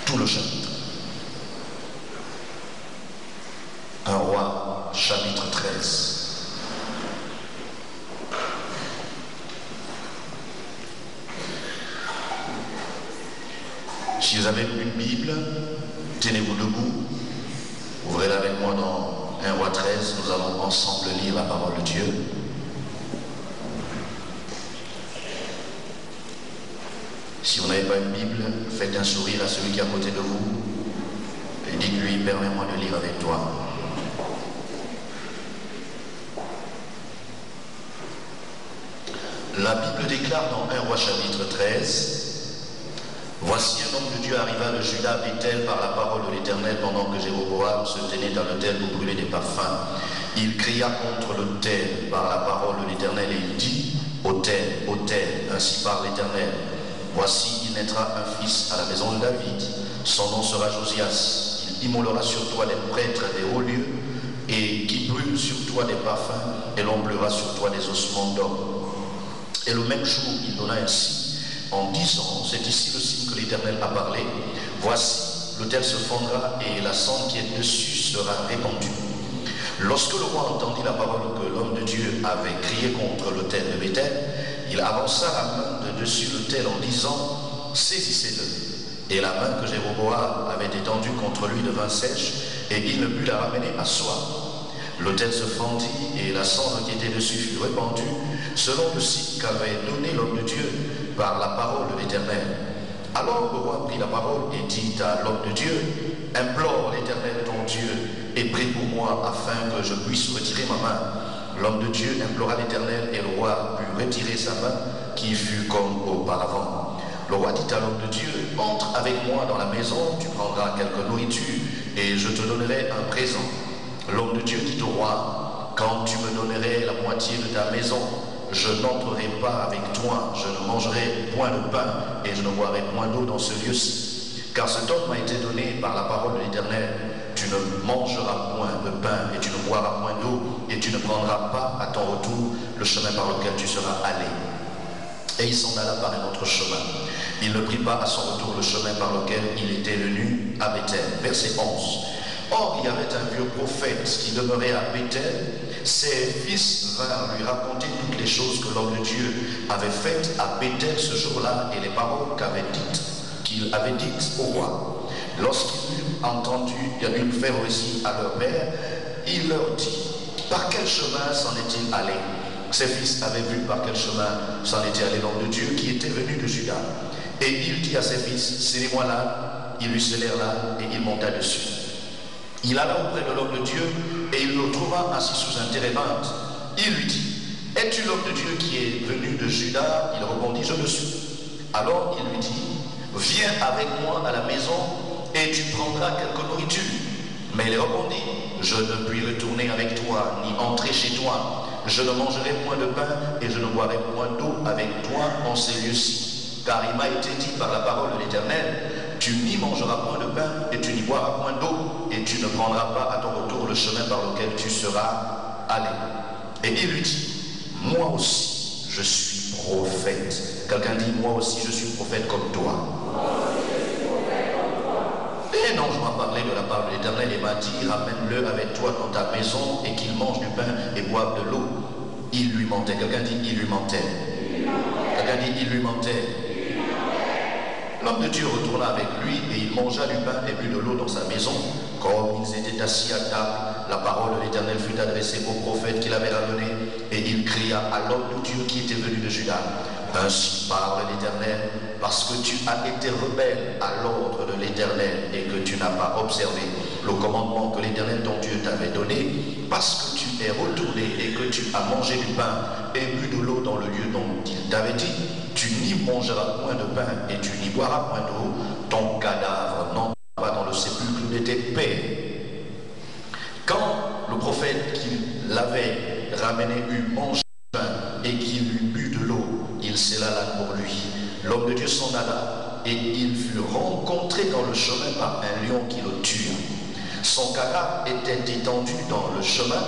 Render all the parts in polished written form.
tout le chapitre. 1 Roi, chapitre 13. Si vous avez une Bible, tenez-vous debout, ouvrez-la avec moi dans 1 Roi 13, nous allons ensemble lire la parole de Dieu. Si vous n'avez pas une Bible, faites un sourire à celui qui est à côté de vous et dites-lui, permets-moi de lire avec toi. La Bible déclare dans 1 Roi chapitre 13, « Voici un homme de Dieu arriva de Juda à Béthel par la parole de l'Éternel pendant que Jéroboam se tenait dans l'autel pour brûler des parfums. Il cria contre l'autel par la parole de l'Éternel et il dit, « Autel, autel, ainsi parle l'Éternel. Voici, il naîtra un fils à la maison de David. Son nom sera Josias. Il immolera sur toi des prêtres des hauts lieux et qui brûlent sur toi des parfums et l'omblera sur toi des ossements d'hommes. » Et le même jour, il donna ainsi en disant, c'est ici le signe que l'Éternel a parlé, voici, l'autel se fondra et la cendre qui est dessus sera répandue. Lorsque le roi entendit la parole que l'homme de Dieu avait crié contre l'autel de Béthel, il avança la main de dessus l'autel en disant, saisissez-le. Et la main que Jéroboam avait étendue contre lui devint sèche et il ne put la ramener à soi. L'autel se fendit et la cendre qui était dessus fut répandue selon le signe qu'avait donné l'homme de Dieu par la parole de l'Éternel. Alors le roi prit la parole et dit à l'homme de Dieu, implore l'Éternel ton Dieu et prie pour moi afin que je puisse retirer ma main. L'homme de Dieu implora l'Éternel et le roi put retirer sa main qui fut comme auparavant. Le roi dit à l'homme de Dieu, entre avec moi dans la maison, tu prendras quelque nourriture et je te donnerai un présent. L'homme de Dieu dit au roi, quand tu me donnerais la moitié de ta maison, je n'entrerai pas avec toi, je ne mangerai point de pain et je ne boirai point d'eau dans ce lieu-ci. Car cet homme m'a été donné par la parole de l'Éternel. Tu ne mangeras point de pain et tu ne boiras point d'eau et tu ne prendras pas à ton retour le chemin par lequel tu seras allé. Et il s'en alla par un autre chemin. Il ne prit pas à son retour le chemin par lequel il était venu à Béthel. Verset 11. Or, il y avait un vieux prophète qui demeurait à Béthel. Ses fils vinrent lui raconter toutes les choses que l'homme de Dieu avait faites à Béthel ce jour-là et les paroles qu'il avait dites au roi. Lorsqu'ils eurent entendu, ils faire récit à leur père, il leur dit, par quel chemin s'en est-il allé? Ses fils avaient vu par quel chemin s'en était allé l'homme de Dieu qui était venu de Juda. Et il dit à ses fils, scellez-moi là. Ils lui scellèrent là et il monta dessus. Il alla auprès de l'homme de Dieu et il le trouva assis sous un térébinthe. Il lui dit, es-tu l'homme de Dieu qui est venu de Juda? Il répondit, je le suis. Alors il lui dit, viens avec moi à la maison et tu prendras quelque nourriture. Mais il répondit, je ne puis retourner avec toi ni entrer chez toi. Je ne mangerai point de pain et je ne boirai point d'eau avec toi en ces lieux-ci. Car il m'a été dit par la parole de l'Éternel, tu n'y mangeras point de pain et tu n'y boiras point d'eau et tu ne prendras pas à ton retour le chemin par lequel tu seras allé. Et il lui dit, moi aussi je suis prophète. Quelqu'un dit, moi aussi je suis prophète comme toi. Et non, je m'en parlais de la part de l'Éternel et m'a dit, ramène-le avec toi dans ta maison et qu'il mange du pain et boive de l'eau. Il lui mentait. Quelqu'un dit, il lui mentait. Quelqu'un dit, il lui mentait. L'homme de Dieu retourna avec lui et il mangea du pain et but de l'eau dans sa maison. Comme ils étaient assis à table, la parole de l'Éternel fut adressée au prophète qui l'avait ramené et il cria à l'homme de Dieu qui était venu de Juda. Ainsi parle l'Éternel, parce que tu as été rebelle à l'ordre de l'Éternel et que tu n'as pas observé le commandement que l'Éternel ton Dieu t'avait donné, parce que tu es retourné et que tu as mangé du pain et bu de l'eau dans le lieu dont il t'avait dit, tu n'y mangeras point de pain et tu n'y boiras point d'eau, ton cadavre n'entrera pas dans le sépulcre de tes pères. Quand le prophète qui l'avait ramené eut mangé du pain et qu'il eut bu de l'eau, il scella là pour lui. L'homme de Dieu s'en alla et il fut rencontré dans le chemin par un lion qui le tua. Son cadavre était étendu dans le chemin,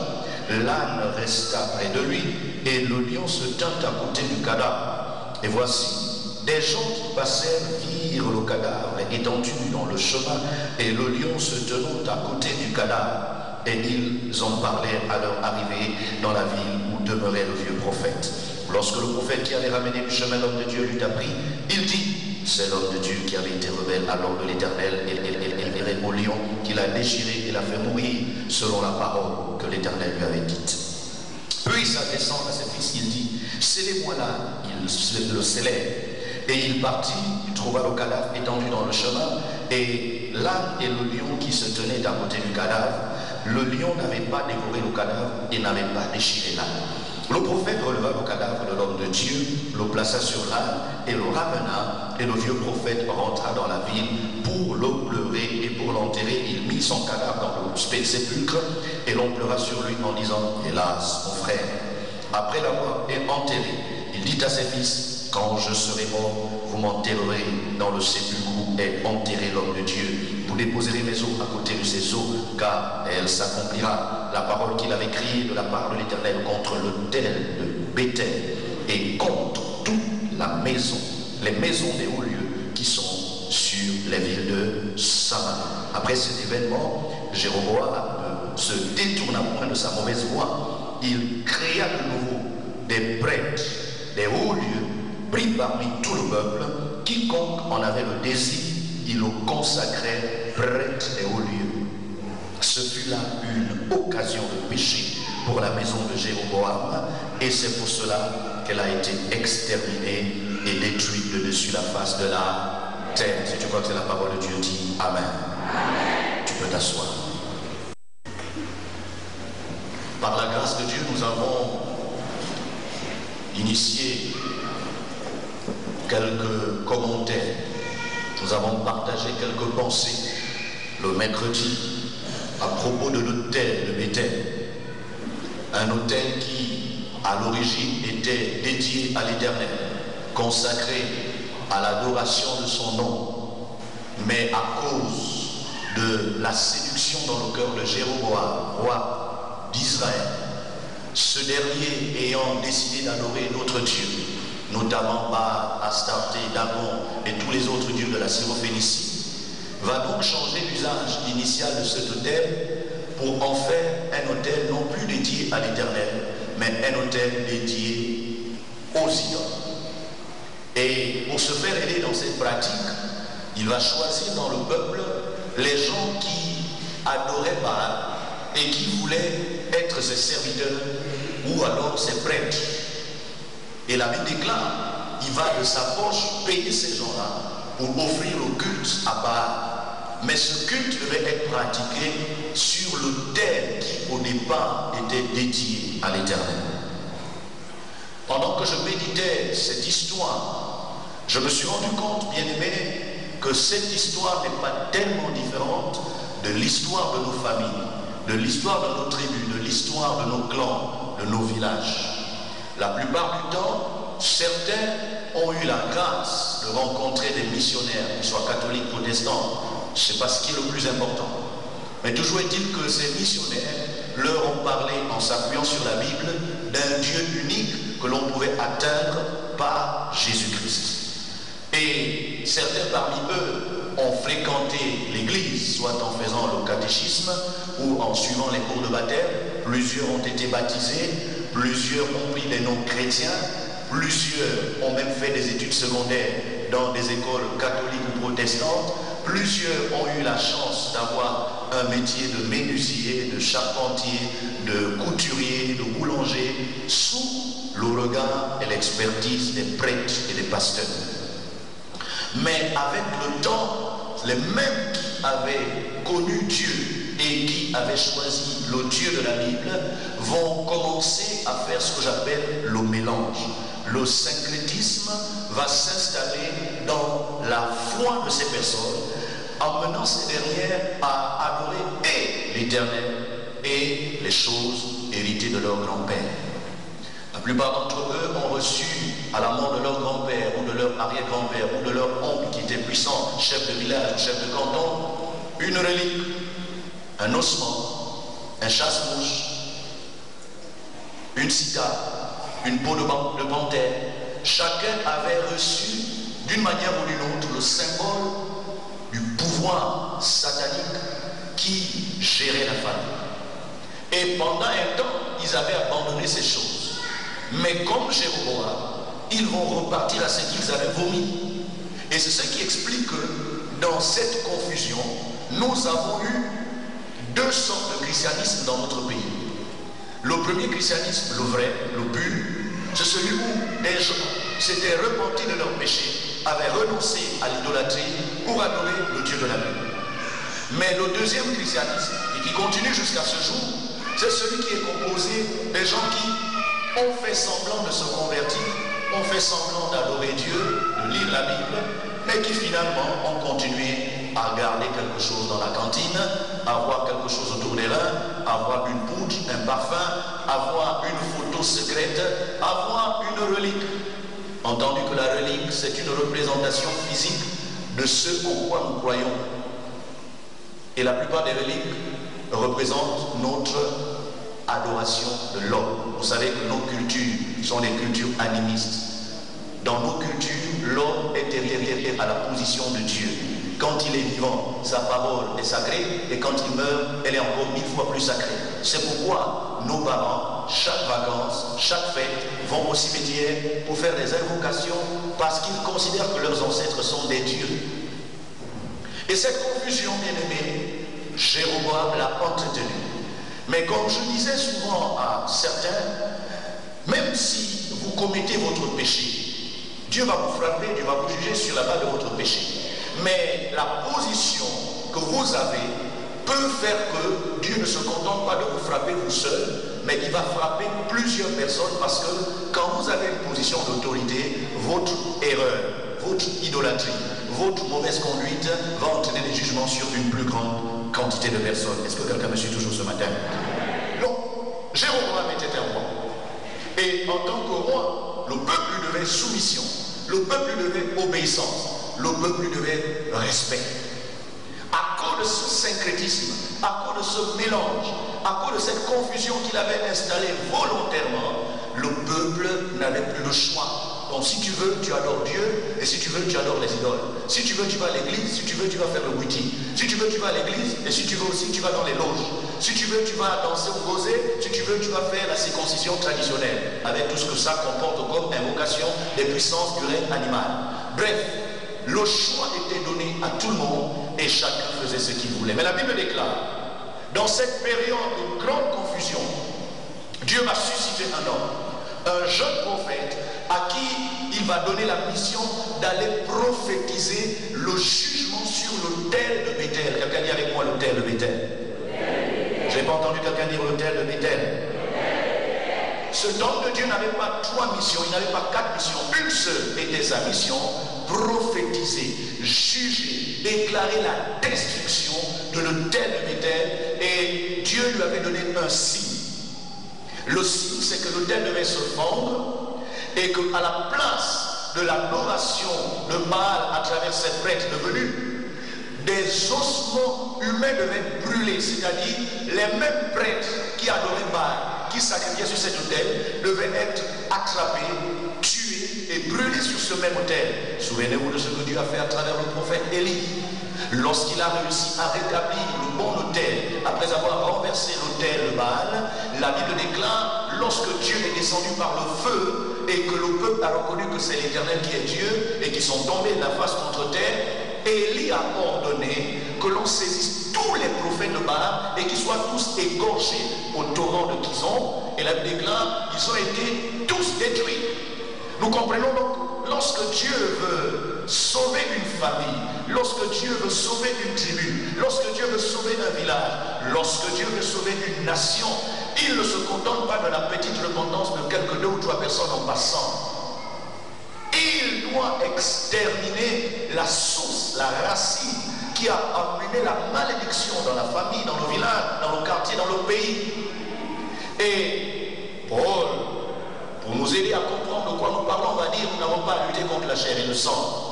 l'âne resta près de lui et le lion se tint à côté du cadavre. Et voici, Des gens qui passèrent virent le cadavre étendu dans le chemin et le lion se tenant à côté du cadavre. Et ils en parlèrent à leur arrivée dans la ville où demeurait le vieux prophète. Lorsque le prophète qui allait ramener du chemin l'homme de Dieu l'eut appris, il dit, c'est l'homme de Dieu qui avait été rebelle à l'ordre de l'Éternel et au lion qui l'a déchiré et l'a fait mourir selon la parole que l'Éternel lui avait dite. Puis s'adressant à ses fils, il dit, scellez-moi là, ils le scellèrent. Et il partit, il trouva le cadavre étendu dans le chemin, et l'âne et le lion qui se tenaient à côté du cadavre. Le lion n'avait pas dévoré le cadavre et n'avait pas déchiré l'âne. Le prophète releva le cadavre de l'homme de Dieu, le plaça sur l'âne et le ramena, et le vieux prophète rentra dans la ville pour le pleurer et pour l'enterrer. Il mit son cadavre dans le sépulcre et l'on pleura sur lui en disant, hélas, mon frère. Après l'avoir enterré, il dit à ses fils, quand je serai mort, vous m'enterrerez dans le sépulcre et enterrez l'homme de Dieu. Vous déposerez mes os à côté de ses os, car elle s'accomplira. La parole qu'il avait criée de la part de l'Éternel contre l'autel de Béthel et contre toute la maison, les maisons des hauts lieux qui sont sur les villes de Samarie. Après cet événement, Jéroboam se détourna point de sa mauvaise voie. Il créa de nouveau des prêtres, des hauts lieux, pris parmi tout le peuple. Quiconque en avait le désir, il le consacrait prêtre des hauts lieux. Ce fut là une occasion de péché pour la maison de Jéroboam, et c'est pour cela qu'elle a été exterminée et détruite de dessus la face de la terre. Si tu crois que c'est la parole de Dieu, dis Amen. Amen. Tu peux t'asseoir. Par la grâce de Dieu, nous avons initié quelques commentaires. Nous avons partagé quelques pensées le mercredi à propos de l'autel de Béthel. Un autel qui, à l'origine, était dédié à l'Éternel, consacré à l'adoration de son nom. Mais à cause de la séduction dans le cœur de Jéroboam, roi d'Israël, ce dernier ayant décidé d'adorer d'autres dieux, notamment Baal, Astarté, Dagon et tous les autres dieux de la Syrophénicie, va donc changer l'usage initial de cet autel pour en faire un autel non plus dédié à l'Éternel, mais un autel dédié aux idoles. Et pour se faire aider dans cette pratique, il va choisir dans le peuple les gens qui adoraient Baal et qui voulaient être ses serviteurs ou alors ses prêtres. Et la Bible déclare, il va de sa poche payer ces gens-là pour offrir le culte à Baal. Mais ce culte devait être pratiqué sur l'autel qui au départ était dédié à l'Éternel. Pendant que je méditais cette histoire, je me suis rendu compte, bien aimé, que cette histoire n'est pas tellement différente de l'histoire de nos familles, de l'histoire de nos tribus, de l'histoire de nos clans, de nos villages. La plupart du temps, certains ont eu la grâce de rencontrer des missionnaires, qu'ils soient catholiques, protestants, je ne sais pas ce qui est le plus important. Mais toujours est-il que ces missionnaires leur ont parlé en s'appuyant sur la Bible d'un Dieu unique que l'on pouvait atteindre par Jésus-Christ. Et certains parmi eux ont fréquenté l'église, soit en faisant le catéchisme ou en suivant les cours de baptême. Plusieurs ont été baptisés, plusieurs ont pris des noms chrétiens, plusieurs ont même fait des études secondaires dans des écoles catholiques ou protestantes, plusieurs ont eu la chance d'avoir un métier de menuisier, de charpentier, de couturier, de boulanger, sous le regard et l'expertise des prêtres et des pasteurs. Mais avec le temps, les mêmes qui avaient connu Dieu et qui avaient choisi le Dieu de la Bible vont commencer à faire ce que j'appelle le mélange. Le syncrétisme va s'installer dans la foi de ces personnes, amenant ces dernières à adorer et l'Éternel et les choses héritées de leur grand-père. La plupart d'entre eux ont reçu, à la mort de leur grand-père ou de leur arrière-grand-père ou de leur oncle qui était puissant, chef de village, chef de canton, une relique, un ossement, un chasse-mouche, une cithare, une peau de panthère. Chacun avait reçu d'une manière ou d'une autre, le symbole du pouvoir satanique qui gérait la famille. Et pendant un temps, ils avaient abandonné ces choses. Mais comme Jéroboam, ils vont repartir à ce qu'ils avaient vomi. Et c'est ce qui explique que dans cette confusion, nous avons eu deux sortes de christianisme dans notre pays. Le premier christianisme, le vrai, le pur, c'est celui où des gens s'étaient repentis de leurs péchés, avaient renoncé à l'idolâtrie pour adorer le Dieu de la Bible. Mais le deuxième christianisme, et qui continue jusqu'à ce jour, c'est celui qui est composé des gens qui ont fait semblant de se convertir, ont fait semblant d'adorer Dieu, de lire la Bible, mais qui finalement ont continué à garder quelque chose dans la cantine, avoir quelque chose autour des reins, avoir une poudre, un parfum, avoir une photo secrète, avoir une relique. Entendu que la relique, c'est une représentation physique de ce en quoi nous croyons. Et la plupart des reliques représentent notre adoration de l'homme. Vous savez que nos cultures sont des cultures animistes. Dans nos cultures, l'homme est élevé à la position de Dieu. Quand il est vivant, sa parole est sacrée, et quand il meurt, elle est encore 1000 fois plus sacrée. C'est pourquoi nos parents, chaque vacances, chaque fête, vont au cimetière pour faire des invocations, parce qu'ils considèrent que leurs ancêtres sont des dieux. Et cette confusion, bien-aimée, Jéroboam l'a entretenue. Mais comme je disais souvent à certains, même si vous commettez votre péché, Dieu va vous frapper, Dieu va vous juger sur la base de votre péché. Mais la position que vous avez peut faire que Dieu ne se contente pas de vous frapper vous seul, mais il va frapper plusieurs personnes, parce que quand vous avez une position d'autorité, votre erreur, votre idolâtrie, votre mauvaise conduite va entraîner des jugements sur une plus grande quantité de personnes. Est-ce que quelqu'un me suit toujours ce matin? Non. Jéroboam était un roi. Et en tant que roi, le peuple lui devait soumission, le peuple lui devait obéissance, le peuple lui devait respect. À cause de ce syncrétisme, à cause de ce mélange, à cause de cette confusion qu'il avait installée volontairement, le peuple n'avait plus le choix. Donc si tu veux, tu adores Dieu, et si tu veux, tu adores les idoles. Si tu veux, tu vas à l'église, si tu veux, tu vas faire le wiki. Si tu veux, tu vas à l'église, et si tu veux aussi, tu vas dans les loges. Si tu veux, tu vas danser au gozé, si tu veux, tu vas faire la circoncision traditionnelle, avec tout ce que ça comporte comme invocation des puissances du règne animal. Bref, le choix était donné à tout le monde, et chacun faisait ce qu'il voulait. Mais la Bible déclare, dans cette période de grande confusion, Dieu va susciter un homme, un jeune prophète, à qui il va donner la mission d'aller prophétiser le jugement sur l'autel de Béthel. Quelqu'un dit avec moi l'autel de Béthel. Je n'ai pas entendu quelqu'un dire l'autel de Béthel. Cet homme de Dieu n'avait pas 3 missions, il n'avait pas 4 missions. Une seule était sa mission: prophétiser, juger, déclarer la destruction de l'autel de Béthel. Et Dieu lui avait donné un signe. Le signe, c'est que l'autel devait se fendre, et qu'à la place de l'adoration de Baal à travers cette prêtre devenue, des ossements humains devaient brûler, c'est-à-dire les mêmes prêtres qui adoraient Baal, qui sacrifiaient sur cet autel, devaient être attrapés, tués et brûlés sur ce même autel. Souvenez-vous de ce que Dieu a fait à travers le prophète Élie. Lorsqu'il a réussi à rétablir le bon autel, après avoir renversé l'autel de Baal, la Bible déclare, lorsque Dieu est descendu par le feu et que le peuple a reconnu que c'est l'Éternel qui est Dieu et qu'ils sont tombés de la face contre terre, Élie a ordonné que l'on saisisse tous les prophètes de Baal et qu'ils soient tous égorgés au torrent de Kizon. Et la Bible déclare, ils ont été tous détruits. Nous comprenons donc, lorsque Dieu veut sauver une famille, lorsque Dieu veut sauver une tribu, lorsque Dieu veut sauver un village, lorsque Dieu veut sauver une nation, il ne se contente pas de la petite repentance de quelques 2 ou 3 personnes en passant. Il doit exterminer la source, la racine qui a amené la malédiction dans la famille, dans le village, dans le quartier, dans le pays. Et Paul, pour nous aider à comprendre de quoi nous parlons, on va dire, nous n'avons pas à lutter contre la chair et le sang.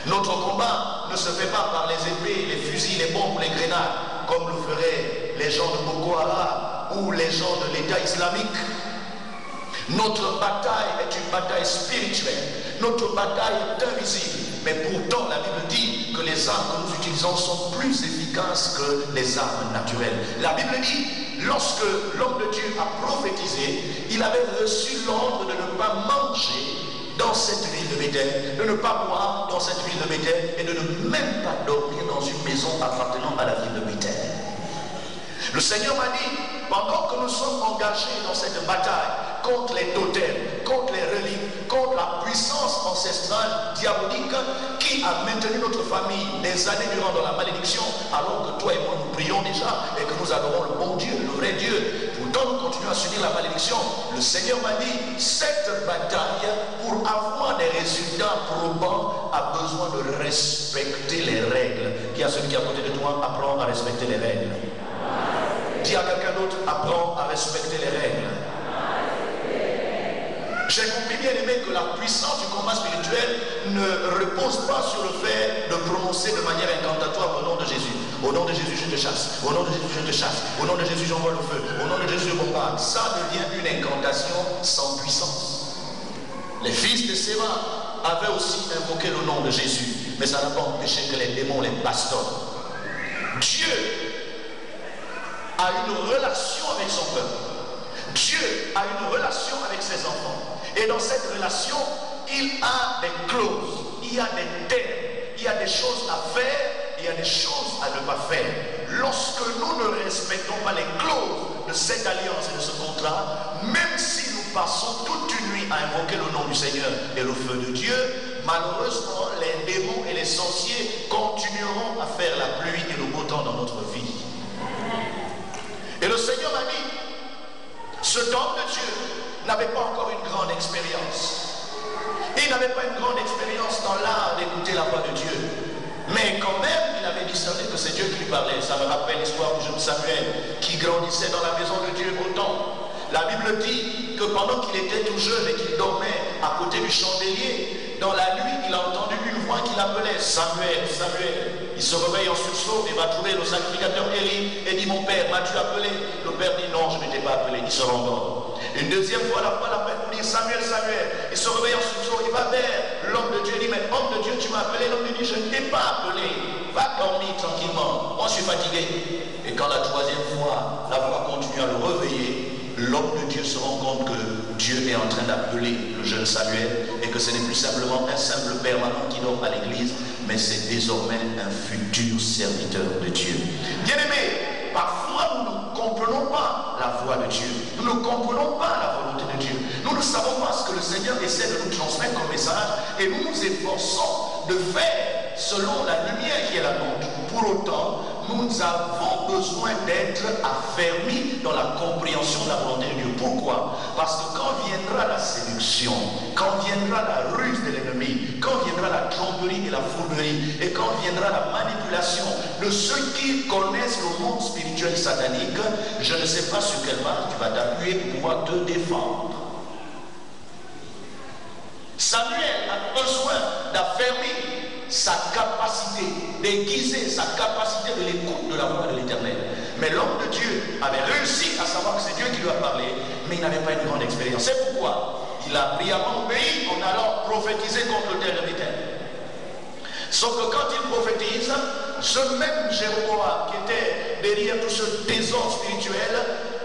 Notre combat ne se fait pas par les épées, les fusils, les bombes, les grenades, comme le feraient les gens de Boko Haram ou les gens de l'État islamique. Notre bataille est une bataille spirituelle. Notre bataille est invisible. Mais pourtant, la Bible dit que les armes que nous utilisons sont plus efficaces que les armes naturelles. La Bible dit, lorsque l'homme de Dieu a prophétisé, il avait reçu l'ordre de ne pas manger dans cette ville de Béthel, de ne pas boire dans cette ville de Béthel et de ne même pas dormir dans une maison appartenant à la ville de Béthel. Le Seigneur m'a dit, pendant que nous sommes engagés dans cette bataille contre les totems, contre les reliques, contre la puissance ancestrale diabolique qui a maintenu notre famille des années durant dans la malédiction, alors que toi et moi nous prions déjà et que nous adorons le bon Dieu, le vrai Dieu, pourtant nous continuons à subir la malédiction. Le Seigneur m'a dit, cette bataille, pour avoir des résultats probants, a besoin de respecter les règles. Qui a celui qui est à côté de toi, apprends à respecter les règles. Dis à quelqu'un d'autre, apprends à respecter les règles. J'ai compris, bien aimé, que la puissance du combat spirituel ne repose pas sur le fait de prononcer de manière incantatoire au nom de Jésus. Au nom de Jésus, je te chasse. Au nom de Jésus, je te chasse. Au nom de Jésus, j'envoie le feu. Au nom de Jésus, je bombarde. Ça devient une incantation sans puissance. Les fils de Séba avaient aussi invoqué le nom de Jésus, mais ça n'a pas empêché que les démons les bastonnent. Dieu a une relation avec son peuple. Dieu a une relation avec ses enfants. Et dans cette relation, il a des clauses, il y a des termes, il y a des choses à faire, il y a des choses à ne pas faire. Lorsque nous ne respectons pas les clauses de cette alliance et de ce contrat, même si nous passons toute une nuit à invoquer le nom du Seigneur et le feu de Dieu, malheureusement, les démons et les sorciers continueront à faire la pluie et le beau temps dans notre vie. Et le Seigneur m'a dit, cet homme de Dieu n'avait pas encore une grande expérience. Il n'avait pas une grande expérience dans l'art d'écouter la voix de Dieu. Mais quand même, il avait discerné que c'est Dieu qui lui parlait. Ça me rappelle l'histoire du jeune Samuel qui grandissait dans la maison de Dieu autant. La Bible dit que pendant qu'il était tout jeune et qu'il dormait à côté du chandelier, dans la nuit, il a entendu une voix qui l'appelait Samuel, Samuel. Il se réveille en sursaut et va trouver le sacrificateur Élie et dit, mon père, m'as-tu appelé? Le père dit, non, je ne t'ai pas appelé. Il se rendort. Une deuxième fois, la voix l'appelle pour dire, Samuel, Samuel. Il se réveille en sursaut, il va vers l'homme de Dieu. Il dit, mais homme de Dieu, tu m'as appelé. L'homme lui dit, je ne t'ai pas appelé. Va dormir tranquillement. Moi, je suis fatigué. Et quand la troisième fois, la voix continue à le réveiller, l'homme de Dieu se rend compte que Dieu est en train d'appeler le jeune Samuel et que ce n'est plus simplement un simple père maintenant qui dort à l'église, mais c'est désormais un futur serviteur de Dieu. Bien-aimés, parfois nous ne comprenons pas la voix de Dieu, nous ne comprenons pas la volonté de Dieu, nous ne savons pas ce que le Seigneur essaie de nous transmettre comme message et nous nous efforçons de faire selon la lumière qui est la nôtre. Pour autant, nous avons besoin d'être affermis dans la compréhension de la volonté de Dieu. Pourquoi? Parce que quand viendra la séduction, quand viendra la ruse de l'ennemi, quand viendra la tromperie et la fourberie, et quand viendra la manipulation de ceux qui connaissent le monde spirituel satanique, je ne sais pas sur quelle base tu vas t'appuyer pour pouvoir te défendre. Samuel a besoin d'affermir sa capacité, d'aiguiser sa capacité de l'écoute de la voix de l'Éternel. Mais l'homme de Dieu avait réussi à savoir que c'est Dieu qui lui a parlé, mais il n'avait pas une grande expérience. C'est pourquoi il a brillamment obéi en allant prophétiser contre le terre de Béthel. Sauf que quand il prophétise, ce même Jéroboam qui était derrière tout ce désordre spirituel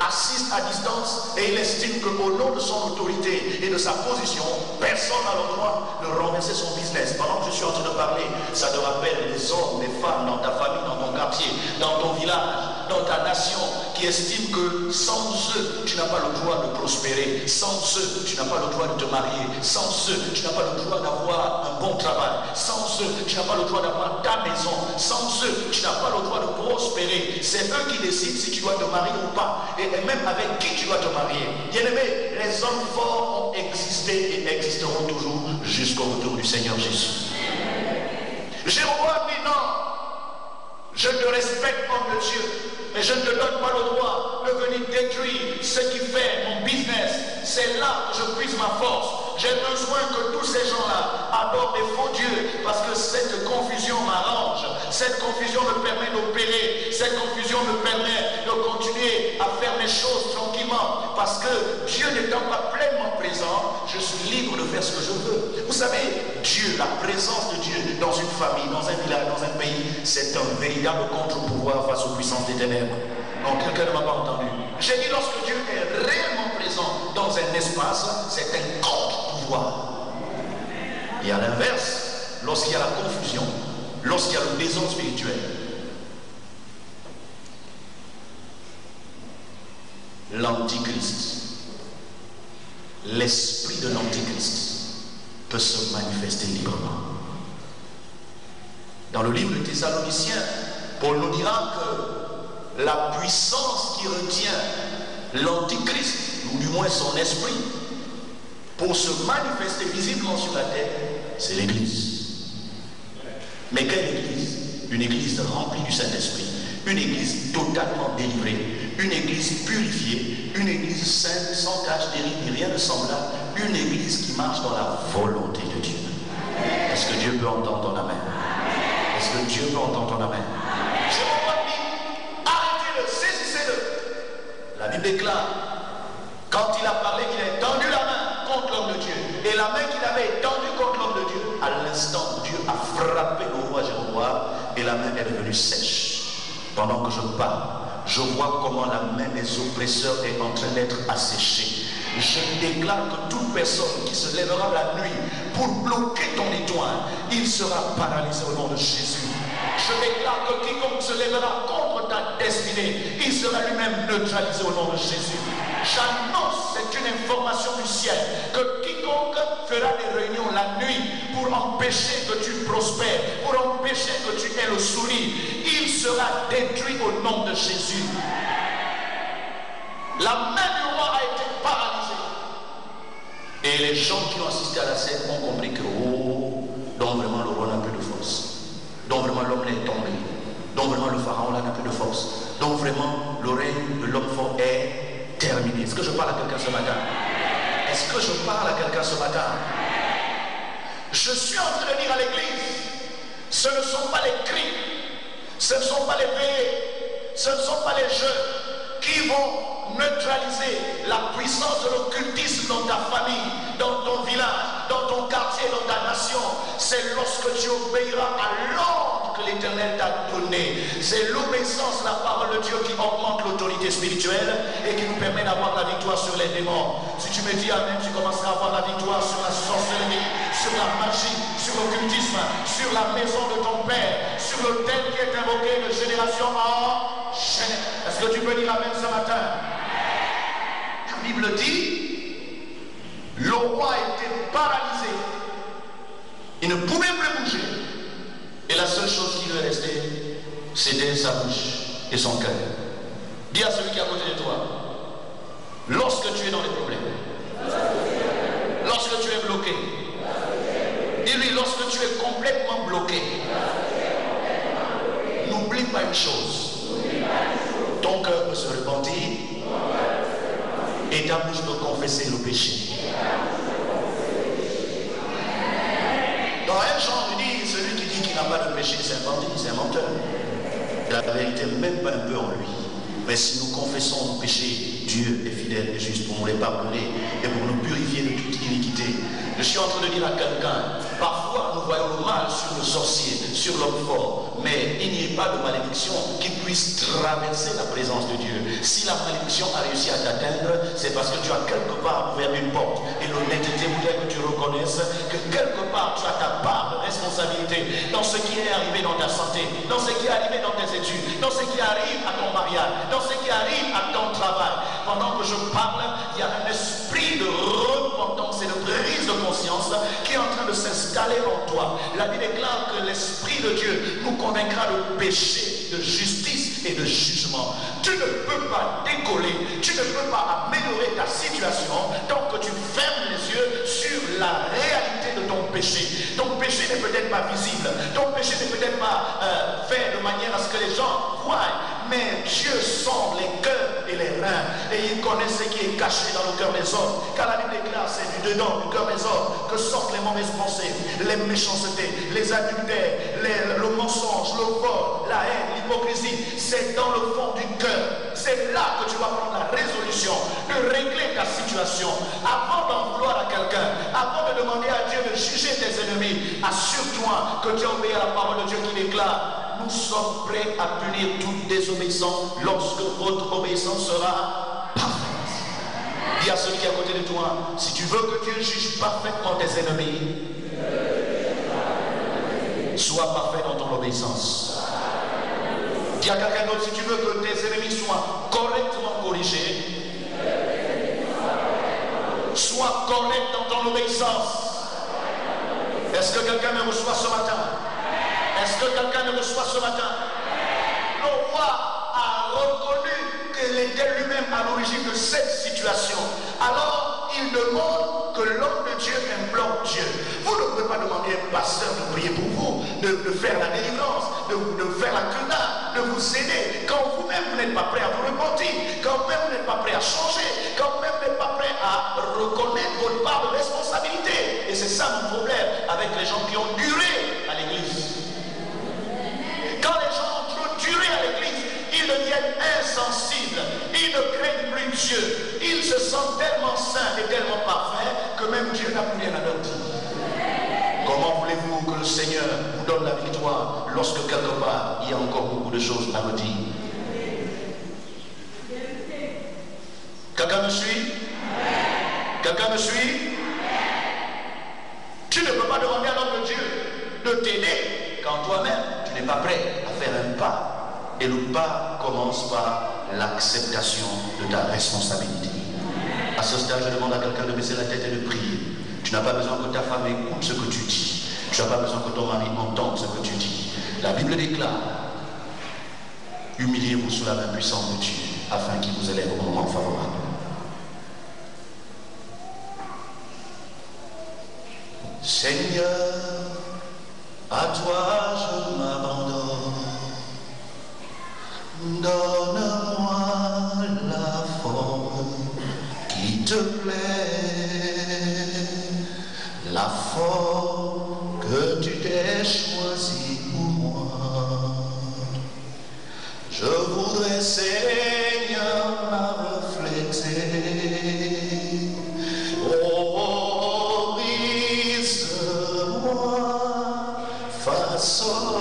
assiste à distance et il estime qu'au nom de son autorité et de sa position, personne n'a le droit de renverser son business. Pendant que je suis en train de parler, ça te rappelle les hommes, les femmes dans ta famille, dans ton quartier, dans ton village, dans ta nation, qui estiment que sans eux, tu n'as pas le droit de prospérer, sans eux, tu n'as pas le droit de te marier, sans eux, tu n'as pas le droit d'avoir un bon travail, sans eux, tu n'as pas le droit d'avoir ta maison, sans eux, tu n'as pas le droit de prospérer. C'est eux qui décident si tu dois te marier ou pas, et même avec qui tu dois te marier. Bien-aimé, les hommes forts ont existé et existeront toujours jusqu'au retour du Seigneur Jésus. Jéroboam dit non, je te respecte homme de Dieu, mais je ne te donne pas le droit de venir détruire ce qui fait mon business. C'est là que je puise ma force. J'ai besoin que tous ces gens-là adorent des faux dieux parce que cette confusion m'arrange. Cette confusion me permet d'opérer. Cette confusion me permet de continuer à faire mes choses tranquillement parce que Dieu n'étant pas pleinement savez, Dieu, la présence de Dieu dans une famille, dans un village, dans un pays, c'est un véritable contre-pouvoir face aux puissances des ténèbres. Donc quelqu'un ne m'a pas entendu. J'ai dit lorsque Dieu est réellement présent dans un espace, c'est un contre-pouvoir. Et à l'inverse, lorsqu'il y a la confusion, lorsqu'il y a le désordre spirituel, l'antichrist, l'esprit de l'antichrist peut se manifester librement. Dans le livre de Thessaloniciens, Paul nous dira que la puissance qui retient l'antichrist, ou du moins son esprit, pour se manifester visiblement sur la terre, c'est l'Église. Mais quelle Église? Une Église remplie du Saint-Esprit, une Église totalement délivrée, une Église purifiée, une Église sainte, sans tache, ni rien de semblable, une Église qui marche dans la volonté de Dieu. Est-ce que Dieu peut entendre ton amen? Est-ce que Dieu peut entendre ton amen? C'est pourquoi il dit, arrêtez-le, saisissez-le. La Bible déclare, quand il a parlé qu'il a étendu la main contre l'homme de Dieu, et la main qu'il avait étendue contre l'homme de Dieu, à l'instant, Dieu a frappé le roi Jéroboam, et la main est devenue sèche. Pendant que je parle, je vois comment la main des oppresseurs est en train d'être asséchée. Je déclare que toute personne qui se lèvera la nuit pour bloquer ton étoile, il sera paralysé au nom de Jésus. Je déclare que quiconque se lèvera contre ta destinée, il sera lui-même neutralisé au nom de Jésus. J'annonce, c'est une information du ciel, que quiconque fera des réunions la nuit pour empêcher que tu prospères, pour empêcher que tu aies le sourire, il sera détruit au nom de Jésus. La main du roi a été paralysée. Et les gens qui ont assisté à la scène ont compris que, oh, donc vraiment le roi n'a plus de force. Donc vraiment l'homme est tombé. Donc vraiment le pharaon là n'a plus de force. Donc vraiment le règne de l'homme fort est terminé. Est-ce que je parle à quelqu'un ce matin? Est-ce que je parle à quelqu'un ce matin? Je suis en train de dire à l'église, ce ne sont pas les cris, ce ne sont pas les veillées, ce ne sont pas les jeux qui vont neutraliser la puissance de l'occultisme dans ta famille, dans ton village, dans ton quartier, dans ta nation. C'est lorsque tu obéiras à l'ordre que l'Éternel t'a donné. C'est l'obéissance à la parole de Dieu qui augmente l'autorité spirituelle et qui nous permet d'avoir la victoire sur les démons. Si tu me dis amen, tu commenceras à avoir la victoire sur la sorcellerie, sur la magie, sur l'occultisme, sur la maison de ton père, sur l'autel qui est invoqué de génération en génération. Est-ce que tu peux dire amen ce matin? La Bible dit, le roi était paralysé. Il ne pouvait plus bouger. Et la seule chose qui lui est restée, c'était sa bouche et son cœur. Dis à celui qui est à côté de toi, lorsque tu es dans les problèmes, lorsque tu es bloqué, dis-lui, lorsque tu es complètement bloqué, n'oublie pas une chose. Ton cœur peut se repentir et ta bouche peut confesser le péché. Dans 1 Jean, il dit, celui qui dit qu'il n'a pas de péché, c'est un bandit, c'est un menteur. La vérité n'est même pas un peu en lui. Mais si nous confessons nos péchés, Dieu est fidèle et juste pour nous les pardonner et pour nous purifier de toute iniquité. Je suis en train de dire à quelqu'un, parfois nous voyons le mal sur le sorcier, sur l'homme fort, mais il n'y a pas de malédiction qui puisse traverser la présence de Dieu. Si la malédiction a réussi à t'atteindre, c'est parce que tu as quelque part ouvert une porte. Et l'honnêteté voudrait que tu reconnaisses que quelque part tu as ta part de responsabilité dans ce qui est arrivé dans ta santé, dans ce qui est arrivé dans tes études, dans ce qui arrive à ton mariage, dans ce qui arrive à ton travail. Pendant que je parle, il y a un esprit de repentance et de prise de conscience qui est en train de s'installer en toi. La Bible déclare que l'Esprit de Dieu nous convaincra de péché, de justice et de jugement. Tu ne peux pas décoller, tu ne peux pas améliorer ta situation tant que tu fermes les yeux sur la réalité de ton péché. Ton péché n'est peut-être pas visible, ton péché n'est peut-être pas fait de manière à ce que les gens voient. Mais Dieu sonde les cœurs et les reins et il connaît ce qui est caché dans le cœur des hommes. Car la Bible déclare, c'est du dedans du cœur des hommes que sortent les mauvaises pensées, les méchancetés, les adultères, le mensonge, le vol, la haine, l'hypocrisie. C'est dans le fond du cœur. C'est là que tu vas prendre la résolution de régler ta situation. Avant d'en vouloir à quelqu'un, avant de demander à Dieu de juger que tu as obéi à la parole de Dieu qui déclare: nous sommes prêts à punir toute désobéissance lorsque votre obéissance sera parfaite. Dis à celui qui est à côté de toi: si tu veux que Dieu juge parfaitement tes ennemis, sois parfait dans ton obéissance. Dis à quelqu'un d'autre: si tu veux que tes ennemis soient correctement corrigés, sois correct dans ton obéissance. Est-ce que quelqu'un me reçoit ce matin? Est-ce que quelqu'un me reçoit ce matin? Le roi a reconnu qu'il était lui-même à l'origine de cette situation. Alors il demande que l'homme de Dieu implore Dieu. Vous ne pouvez pas demander à un pasteur de prier pour vous, de faire la délivrance, de faire la quena, de vous aider, quand vous-même vous n'êtes pas prêt à vous repentir, quand vous-même vous n'êtes pas prêt à changer, quand vous-même vous n'êtes pas prêt à reconnaître votre part de responsabilité. Et c'est ça mon problème avec les gens qui ont duré à l'église. Quand les gens ont trop duré à l'église, ils deviennent insensibles, ils ne craignent plus Dieu, ils se sentent tellement saints et tellement parfaits que même Dieu n'a plus rien à leur dire. Comment voulez-vous que le Seigneur vous donne la victoire lorsque quelque part il y a encore beaucoup de choses à me dire? Quelqu'un me suit? Quelqu'un me suit? Tu ne peux pas demander à l'homme de Dieu de t'aider quand toi-même tu n'es pas prêt à faire un pas. Et le pas commence par l'acceptation de ta responsabilité. À ce stade, je demande à quelqu'un de baisser la tête et de prier. Tu n'as pas besoin que ta femme écoute ce que tu dis. Tu n'as pas besoin que ton mari entende ce que tu dis. La Bible déclare: humiliez-vous sous la main puissante de Dieu afin qu'il vous élève au moment favorable. Seigneur, à toi je m'abandonne. Donne-moi la forme qui te plaît, la forme que tu t'es choisie pour moi. Je voudrais, Seigneur, la refléter. Oh, brise-moi, façonne-moi.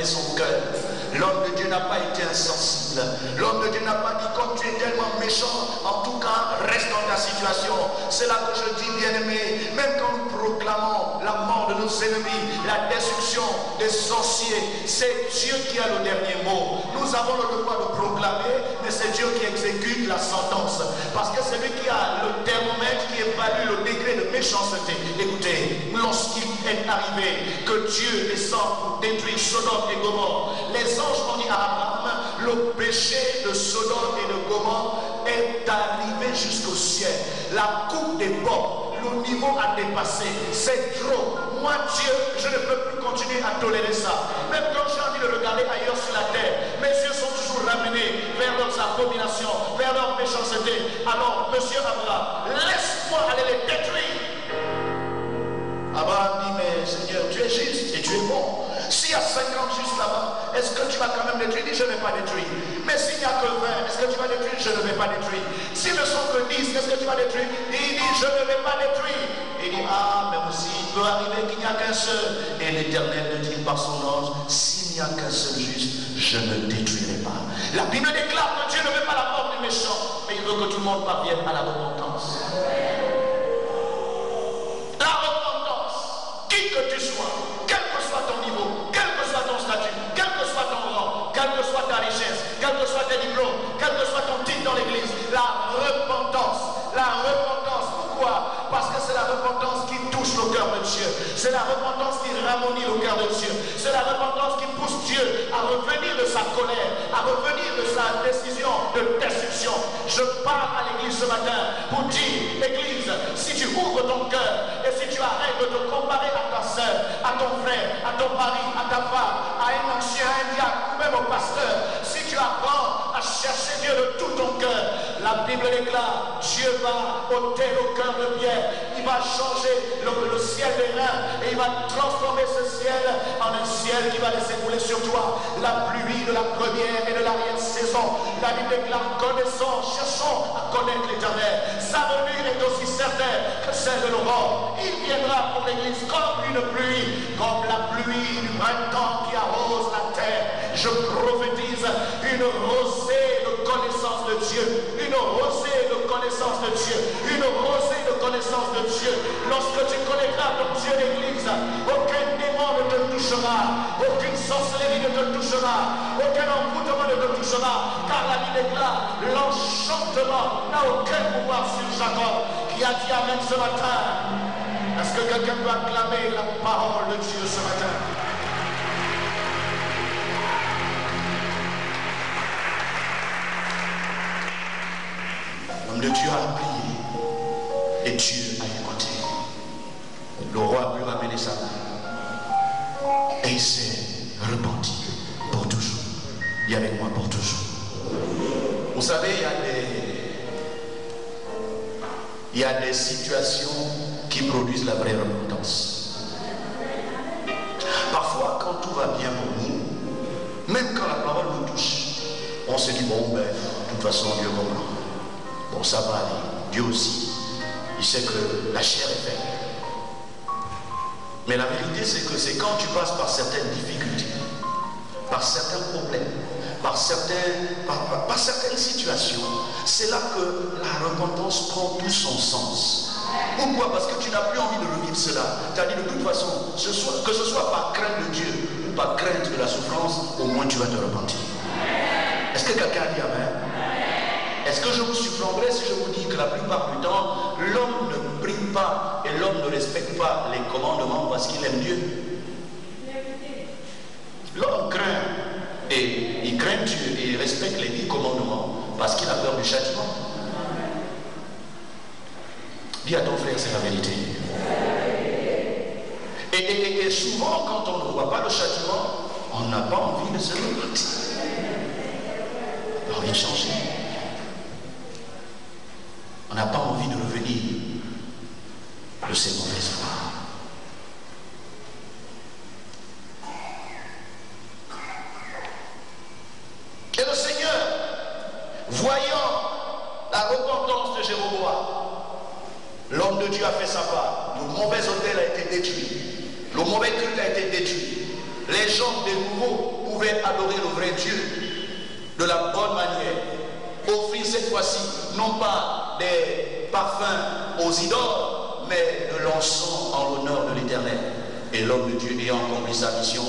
Son cœur. L'homme de Dieu n'a pas été insensible. L'homme de Dieu n'a pas dit: comme tu es tellement méchant, en tout cas reste dans ta situation. C'est là que je dis, bien-aimé, même quand nous proclamons la mort de nos ennemis, la destruction des sorciers, c'est Dieu qui a le dernier mot. Nous avons le devoir de proclamer, mais c'est Dieu qui exécute la sentence, parce que c'est lui qui a le thermomètre qui évalue le degré de méchanceté. Écoutez, lorsqu'il est arrivé que Dieu descend pour détruire Sodome et Gomorrhe, les anges ont dit à Abraham: le péché de Sodome et de Gomorrhe est arrivé jusqu'au ciel. La coupe des bords, le niveau a dépassé. C'est trop. Moi, Dieu, je ne peux plus continuer à tolérer ça. Même quand j'ai envie de regarder ailleurs sur la terre, mes yeux sont toujours ramenés tu es bon. S'il y a 50 juste là-bas, est-ce que tu vas quand même détruire? Il dit, je ne vais pas détruire. Mais s'il n'y a que 20, est-ce que tu vas détruire? Je ne vais pas détruire. S'ils ne sont que 10, est-ce que tu vas détruire? Il dit, je ne vais pas détruire. Il dit, ah, mais aussi, il peut arriver qu'il n'y a qu'un seul. Et l'Éternel me dit par son ange, s'il n'y a qu'un seul juste, je ne détruirai pas. La Bible déclare que Dieu ne veut pas la mort du méchant, mais il veut que tout le monde parvienne à la repentance. La repentance, qui que tu sois, quel que soit ton niveau, quel que soit ton statut, quel que soit ton rang, quelle que soit ta richesse, quel que soit tes diplômes, quel que soit ton titre dans l'église, la repentance, pourquoi? Parce que c'est la repentance qui touche le cœur de Dieu, c'est la repentance qui ramonit le cœur de Dieu, c'est la repentance qui pousse Dieu à revenir de sa colère, à revenir de sa décision de destruction. Je parle à l'église ce matin pour dire, église, si tu ouvres ton cœur et si tu arrêtes de te comparer à ta soeur, à ton frère, à ton mari, à ta femme, à un ancien, à un diacre ou même au pasteur, si tu apprends à chercher Dieu de tout ton cœur, la Bible déclare, Dieu va ôter le cœur de pierre, il va changer le ciel des reins et il va transformer ce ciel en un ciel qui va laisser couler sur toi la pluie de la première et de l'arrière-saison. La Bible déclare, connaissons, cherchons à connaître l'Éternel. Sa venue est aussi certaine que celle de l'aurore. Il viendra pour l'église comme une pluie, comme la pluie du printemps qui arrose la terre. Je prophétise une rosée de connaissance de Dieu, une rosée de connaissance de Dieu, une rosée de connaissance de Dieu. Lorsque tu connaîtras ton Dieu d'église, aucun démon ne te touchera, aucune sorcellerie ne te touchera, aucun envoûtement ne te touchera, car la Bible déclare, l'enchantement n'a aucun pouvoir sur Jacob. Qui a dit amen ce matin? Est-ce que quelqu'un peut acclamer la parole de Dieu ce matin? L'homme de Dieu a prié et Dieu a écouté. Le roi a pu ramener sa main et il s'est repenti pour toujours. Il est avec moi pour toujours. Vous savez, il y a des situations qui produisent la vraie repentance. Parfois, quand tout va bien pour nous, même quand la parole nous touche, on se dit, bon, ben, de toute façon, Dieu comprend. Bon, ça va aller. Dieu aussi, il sait que la chair est faible. Mais la vérité, c'est que c'est quand tu passes par certaines difficultés, par certains problèmes, par certaines situations, c'est là que la repentance prend tout son sens. Pourquoi? Parce que tu n'as plus envie de revivre cela. Tu as dit de toute façon, que ce soit par crainte de Dieu ou par crainte de la souffrance, au moins tu vas te repentir. Est-ce que quelqu'un dit amen? Est-ce que je vous surprendrai si je vous dis que la plupart du temps, l'homme ne prie pas et l'homme ne respecte pas les commandements parce qu'il aime Dieu? L'homme craint et il craint Dieu et il respecte les 10 commandements parce qu'il a peur du châtiment. Dis à ton frère, c'est la vérité. Et souvent, quand on ne voit pas le châtiment, on n'a pas envie de se repentir. On a envie de changer. On n'a pas envie de revenir de ces mauvaises voies. Et le Seigneur, voyant la repentance de Jéroboam, l'homme de Dieu a fait sa part. Le mauvais autel a été détruit. Le mauvais culte a été détruit. Les gens de nouveau pouvaient adorer le vrai Dieu de la bonne manière. Offrir cette fois-ci, non pas des parfums aux idoles, mais de l'encens en l'honneur de l'Éternel. Et l'homme de Dieu, ayant accompli sa mission,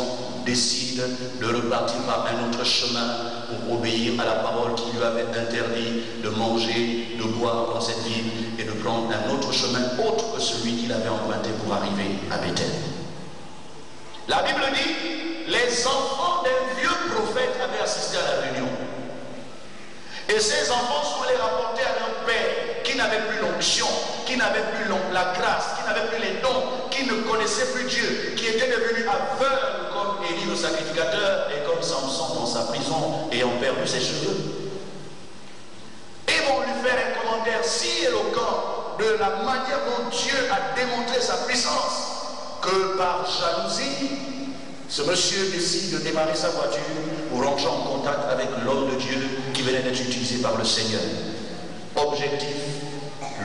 décide de repartir par un autre chemin pour obéir à la parole qui lui avait interdit de manger, de boire dans cette ville et de prendre un autre chemin autre que celui qu'il avait emprunté pour arriver à Bethel. La Bible dit, les enfants d'un vieux prophète avaient assisté à la réunion. Et ces enfants sont allés rapporter à leur père qui n'avait plus l'onction, qui n'avait plus la grâce, qui n'avait plus les dons, qui ne connaissait plus Dieu, qui était devenu aveugle comme Élie le sacrificateur et comme Samson dans sa prison ayant perdu ses cheveux. Et vont lui faire un commentaire si éloquent de la manière dont Dieu a démontré sa puissance que par jalousie, Ce monsieur décide de démarrer sa voiture pour rentrer en contact avec l'homme de Dieu qui venait d'être utilisé par le Seigneur. Objectif,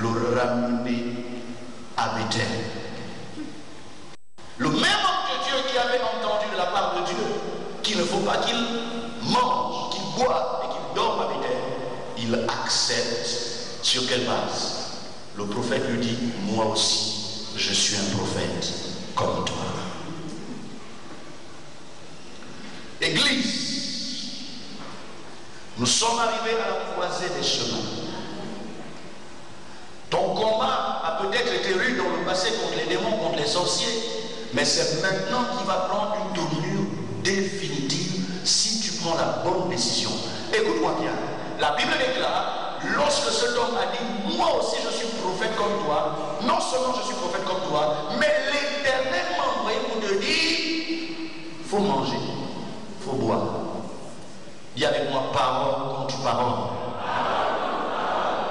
le ramener à Bethel. Le même homme de Dieu qui avait entendu de la part de Dieu qu'il ne faut pas qu'il mange, qu'il boive et qu'il dorme à Bethel, il accepte. Sur quelle base? Le prophète lui dit, moi aussi, je suis un prophète comme toi. Église, nous sommes arrivés à la croisée des chemins. Ton combat a peut-être été rude dans le passé contre les démons, contre les sorciers, mais c'est maintenant qu'il va prendre une tournure définitive si tu prends la bonne décision. Écoute-moi bien, la Bible déclare, lorsque cet homme a dit, moi aussi je suis prophète comme toi, non seulement je suis prophète comme toi, mais l'Éternel m'a envoyé pour te dire, il faut manger, il faut boire. Dis avec moi, parole contre parole.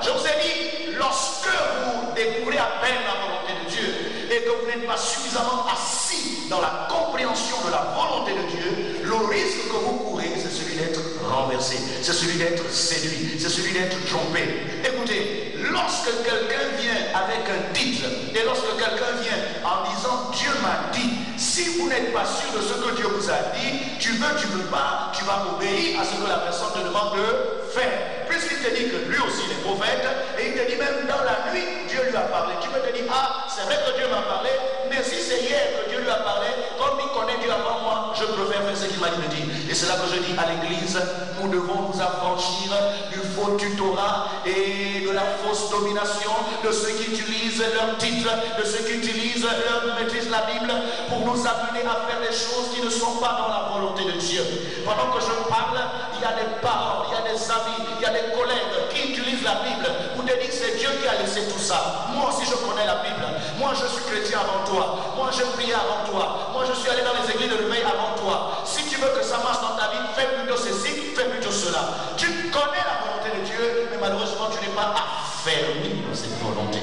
Je vous ai dit, lorsque vous découvrez à peine la volonté de Dieu et que vous n'êtes pas suffisamment assis dans la compréhension de la volonté de Dieu, le risque que vous courez, c'est celui d'être renversé, c'est celui d'être séduit, c'est celui d'être trompé. Écoutez, lorsque quelqu'un vient avec un titre et lorsque quelqu'un vient en disant Dieu m'a dit, si vous n'êtes pas sûr de ce que Dieu vous a dit, tu veux pas, tu vas obéir à ce que la personne te demande de faire. Puisqu'il te dit que lui aussi est prophète, et il te dit même dans la nuit, Dieu lui a parlé. Tu peux te dire, ah, c'est vrai que Dieu m'a parlé, mais si c'est hier que Dieu lui a parlé, comme il connaît Dieu avant moi, je préfère faire ce qu'il m'a dit de dire. Et c'est là que je dis à l'église, nous devons nous affranchir du faux tutorat et de la fausse domination de ceux qui utilisent leur titre, de ceux qui utilisent leur maîtrise la Bible pour nous amener à faire des choses qui ne sont pas dans la volonté de Dieu. Pendant que je parle, il y a des parents, il y a des amis, il y a des collègues qui utilisent la Bible pour te dire que c'est Dieu qui a laissé tout ça. Moi aussi je connais la Bible. Moi je suis chrétien avant toi. Moi je prie avant toi. Moi je suis allé dans les églises de réveil avant toi. Si tu veux que ça marche dans ta vie, fais plutôt ceci, fais plutôt cela. Tu connais la volonté de Dieu, mais malheureusement tu n'es pas affermi dans cette volonté.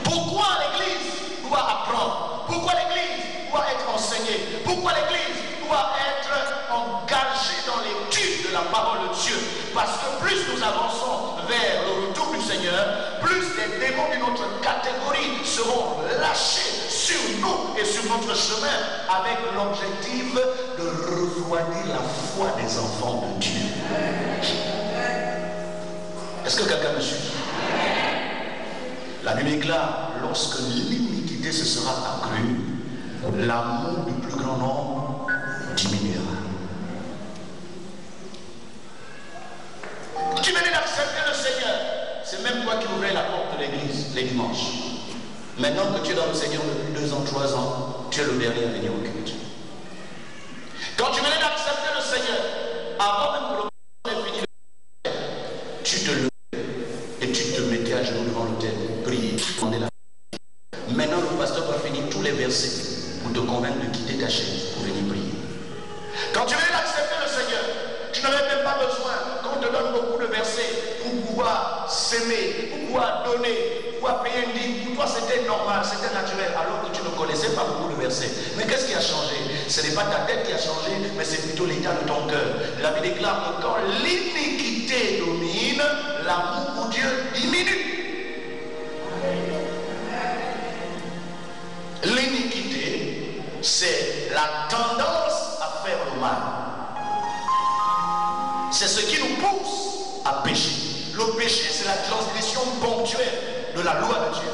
Pourquoi l'Église doit apprendre? Pourquoi l'Église doit être enseignée? Pourquoi l'Église doit être engagée dans l'étude de la parole de Dieu? Parce que plus nous avançons vers le retour du Seigneur, plus les démons d'une autre catégorie seront lâchés sur nous et sur notre chemin avec l'objectif de refroidir la foi des enfants de Dieu. Est-ce que quelqu'un me suit? La Bible déclare, lorsque l'iniquité se sera accrue, l'amour du plus grand nombre diminuera. Tu venais d'accepter le Seigneur. C'est même toi qui ouvrais la porte de l'église les dimanches. Maintenant que tu es dans le Seigneur depuis 2 ans, 3 ans, tu es le dernier à venir au culte. Quand tu venais d'accepter le Seigneur, avant même que le culte ait fini, tu te levais et tu te mettais à genoux devant l'autel, prier, demander la. Maintenant, le pasteur va finir tous les versets pour te convaincre de quitter ta chaise pour venir prier. Quand tu venais d'accepter le Seigneur, tu n'avais même pas besoin qu'on te donne beaucoup de versets pour pouvoir s'aimer, pour pouvoir donner, pour pouvoir payer une dîme. Pour toi, c'était normal, c'était naturel, alors que tu ne connaissais pas beaucoup de versets. Mais qu'est-ce qui a changé? Ce n'est pas ta tête qui a changé, mais c'est plutôt l'état de ton cœur. La Bible déclare que quand l'iniquité domine, l'amour pour Dieu diminue. L'iniquité, c'est la tendance à faire le mal. C'est ce qui nous pousse à pécher. Le péché, c'est la transgression ponctuelle de la loi de Dieu.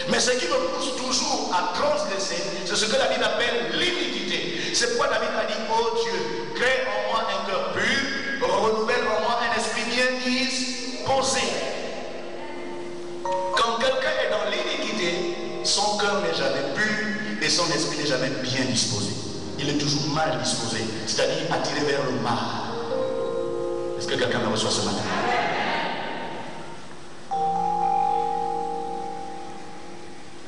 Mais ce qui me pousse toujours à transgresser, c'est ce que la Bible appelle l'iniquité. C'est pourquoi David a dit, oh Dieu, crée en moi un cœur pur, renouvelle en moi un esprit bien disposé. Quand quelqu'un est dans l'iniquité, son cœur n'est jamais pur et son esprit n'est jamais bien disposé. Il est toujours mal disposé, c'est-à-dire attiré vers le mal. Est-ce que quelqu'un me reçoit ce matin?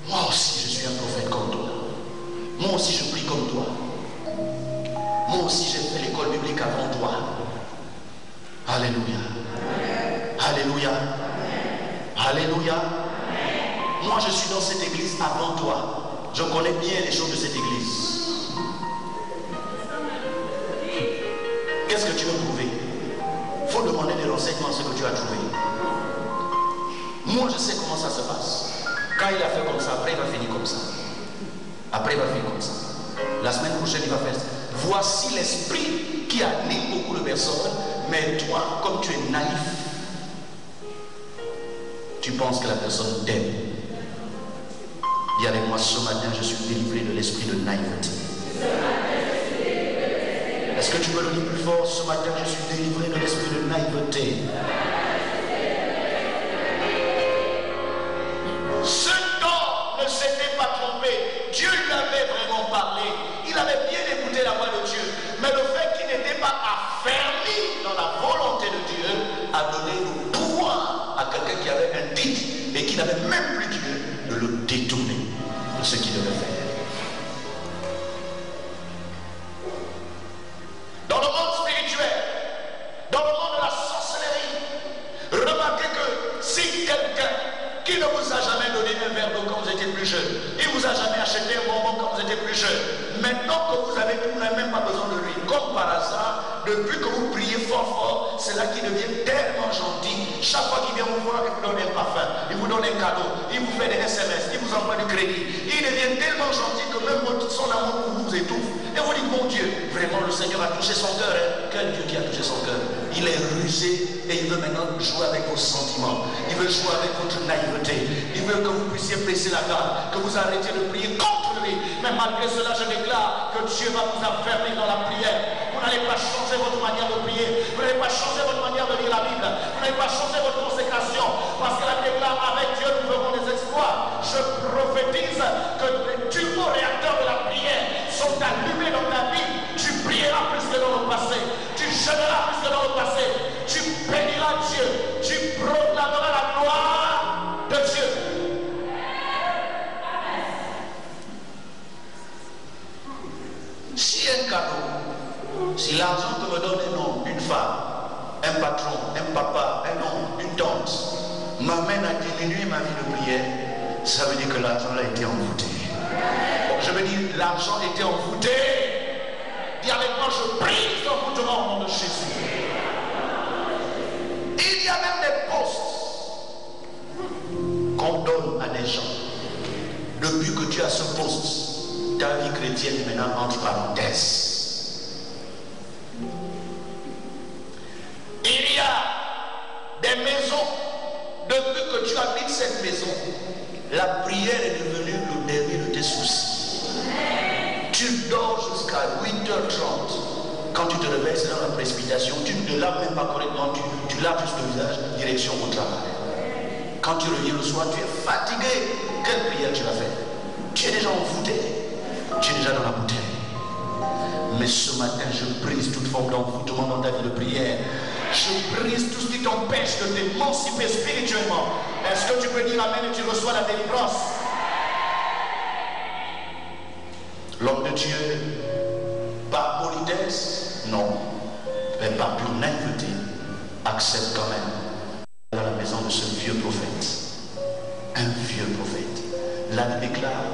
Moi aussi je suis un prophète comme toi. Moi aussi je prie comme toi. Moi aussi j'ai fait l'école biblique avant toi. Alléluia. Alléluia. Alléluia. Moi, je suis dans cette église avant toi. Je connais bien les choses de cette église. Qu'est-ce que tu veux prouver? Il faut demander des renseignements sur ce que tu as trouvé. Moi, je sais comment ça se passe. Quand il a fait comme ça, après il va finir comme ça. Après il va finir comme ça. La semaine prochaine, il va faire ça. Voici l'esprit qui anime beaucoup de personnes. Mais toi, comme tu es naïf, tu penses que la personne t'aime. Dis avec moi, ce matin, je suis délivré de l'esprit de naïveté. Est-ce que tu peux le dire plus fort? Ce matin, je suis délivré de l'esprit de naïveté. Cet homme ne s'était pas trompé. Dieu lui avait vraiment parlé. Il avait bien écouté la voix de Dieu. Mais le fait qu'il n'était pas affermi dans la volonté de Dieu a donné le pouvoir à quelqu'un qui avait un titre et qui n'avait même plus Dieu de le détourner de ce qu'il devait faire. Dans le monde spirituel, dans le monde de la sorcellerie, remarquez que si quelqu'un qui ne vous a jamais donné un verre d'eau quand vous étiez plus jeune, il vous a jamais acheté un bonbon quand vous étiez plus jeune, maintenant que vous avez tout, vous n'avez même pas besoin de lui. Comme par hasard, depuis que vous priez fort fort, c'est là qu'il devient tellement gentil. Chaque fois qu'il vient vous voir, il vous donne un parfum, il vous donne un cadeau, il vous fait des SMS, il vous envoie du crédit. Il devient tellement gentil que même son amour pour vous étouffe. Et vous dites, mon Dieu, vraiment le Seigneur a touché son cœur. Hein? Quel Dieu qui a touché son cœur? Il est rusé et il veut maintenant jouer avec vos sentiments. Il veut jouer avec votre naïveté. Il veut que vous puissiez baisser la garde, que vous arrêtiez de prier contre lui. Mais malgré cela, je déclare que Dieu va vous affermir dans la prière. Vous n'allez pas changer votre manière de prier. Vous n'allez pas changer votre manière de lire la Bible. Vous n'allez pas changer votre consécration. Parce que la déclare, avec Dieu, nous ferons des exploits. Je prophétise que les turbo-réacteurs de la prière sont allumés dans ta vie. Tu prieras plus que dans le passé. Tu jeûneras plus que dans le passé. Tu béniras Dieu. Tu proclameras la gloire de Dieu. Si un cadeau, si l'argent que me donne un homme, une femme, un patron, un papa, un oncle, une tante, m'amène à diminuer ma vie de prière, ça veut dire que l'argent a été envoûté. Je veux dire, l'argent était envoûté. Dis avec moi, je brise l'envoûtement au nom de Jésus. Il y a même des postes qu'on donne à des gens. Depuis que tu as ce poste, ta vie chrétienne maintenant entre parenthèses. Il y a des maisons, depuis que tu habites cette maison, la prière est devenue le dernier de tes soucis. Tu dors jusqu'à 8h30. Quand tu te réveilles, c'est dans la précipitation. Tu ne te laves même pas correctement. Tu laves juste le visage, direction au travail. Quand tu reviens le soir, tu es fatigué. Quelle prière tu vas faire? Tu es déjà envoûté. Tu es déjà dans la bouteille. Mais ce matin, je brise toute forme d'envoûtement dans ta vie de prière. Je brise tout ce qui t'empêche de t'émanciper spirituellement. Est-ce que tu peux dire amen et tu reçois la délivrance? L'homme de Dieu, par politesse, non, mais par pure naïveté, accepte quand même dans la maison de ce vieux prophète. Un vieux prophète. Là, il déclare,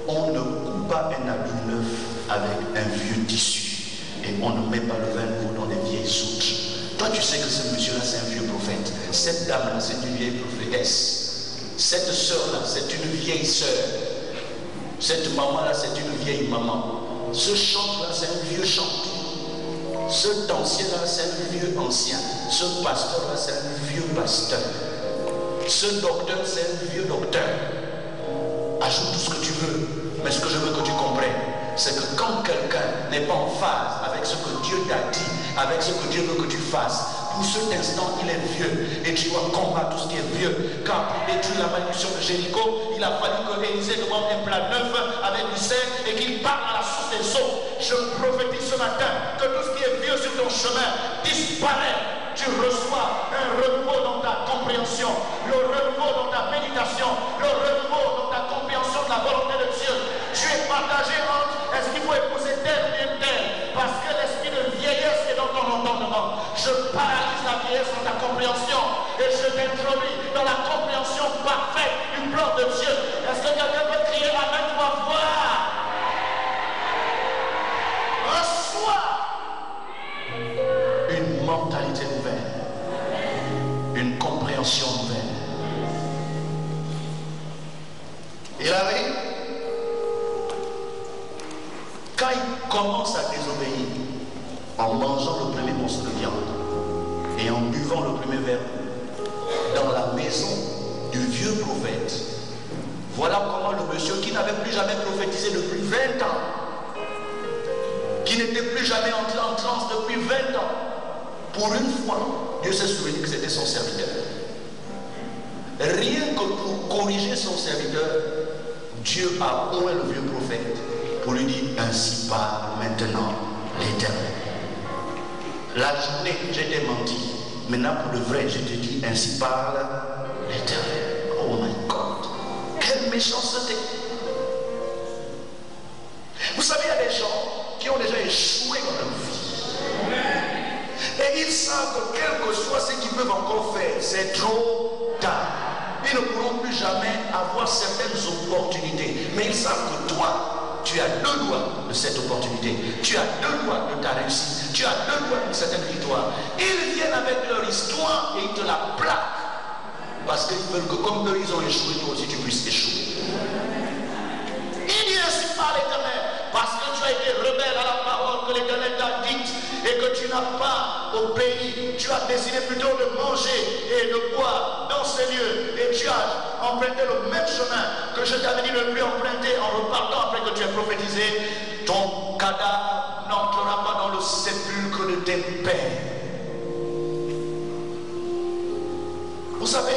on ne coupe pas un habit neuf avec un vieux tissu et on ne met pas le vin nouveau dans des vieilles outres. Toi, tu sais que ce monsieur-là, c'est un vieux prophète. Cette dame-là, c'est une vieille prophétesse. Cette sœur-là, c'est une vieille sœur. Cette maman-là, c'est une vieille maman. Ce chant-là, c'est un vieux chant. Cet ancien-là, c'est un vieux ancien. Ce pasteur-là, c'est un vieux pasteur. Ce docteur, c'est un vieux docteur. Ajoute tout ce que tu veux. Mais ce que je veux que tu comprennes, c'est que quand quelqu'un n'est pas en phase avec ce que Dieu t'a dit, avec ce que Dieu veut que tu fasses, pour cet instant, il est vieux et tu dois combattre tout ce qui est vieux. Car pour détruire la malédiction de Jéricho, il a fallu que Élisée demande un plat neuf avec du sel et qu'il parte à la source des eaux. Je prophétise ce matin que tout ce qui est vieux sur ton chemin disparaît. Tu reçois un renouveau dans ta compréhension, le renouveau dans ta méditation, le renouveau dans ta compréhension de la volonté de Dieu. Tu es partagé entre est-ce qu'il faut épouser tel ou bien tel, parce que l'esprit de vieillesse est dans ton entendement. Je paralyse la vieillesse dans ta compréhension et je t'introduis dans la compréhension parfaite du plan de Dieu. quand il commence à désobéir, en mangeant le premier morceau de viande et en buvant le premier verre dans la maison du vieux prophète, voilà comment le monsieur qui n'avait plus jamais prophétisé depuis 20 ans, qui n'était plus jamais entré en transe depuis 20 ans, pour une fois, Dieu s'est souvenu que c'était son serviteur. Rien que pour corriger son serviteur, Dieu a oint le vieux prophète pour lui dire: ainsi parle maintenant l'Éternel. La journée, j'étais menti. Maintenant, pour le vrai, je te dis: ainsi parle l'Éternel. Oh my God, quelle méchanceté! Vous savez, il y a des gens qui ont déjà échoué dans leur vie. Et ils savent que quel que soit ce qu'ils peuvent encore faire, c'est trop tard. Ils ne pourront plus jamais avoir certaines opportunités. Mais ils savent que toi, tu as 2 doigts de cette opportunité. Tu as 2 doigts de ta réussite. Tu as 2 doigts d'une certaine victoire. Ils viennent avec leur histoire et ils te la plaquent. Parce qu'ils veulent que comme eux, ils ont échoué, toi aussi tu puisses échouer. Il dit ainsi par l'Éternel, parce que tu as été rebelle à la parole que l'Éternel t'a dite et que tu n'as pas obéi. Tu as décidé plutôt de manger et de boire dans ces lieux. Et tu as emprunté le même chemin que je t'avais dit de ne plus emprunter en repartant après que tu aies prophétisé. Ton cadavre n'entrera pas dans le sépulcre de tes pères. Vous savez,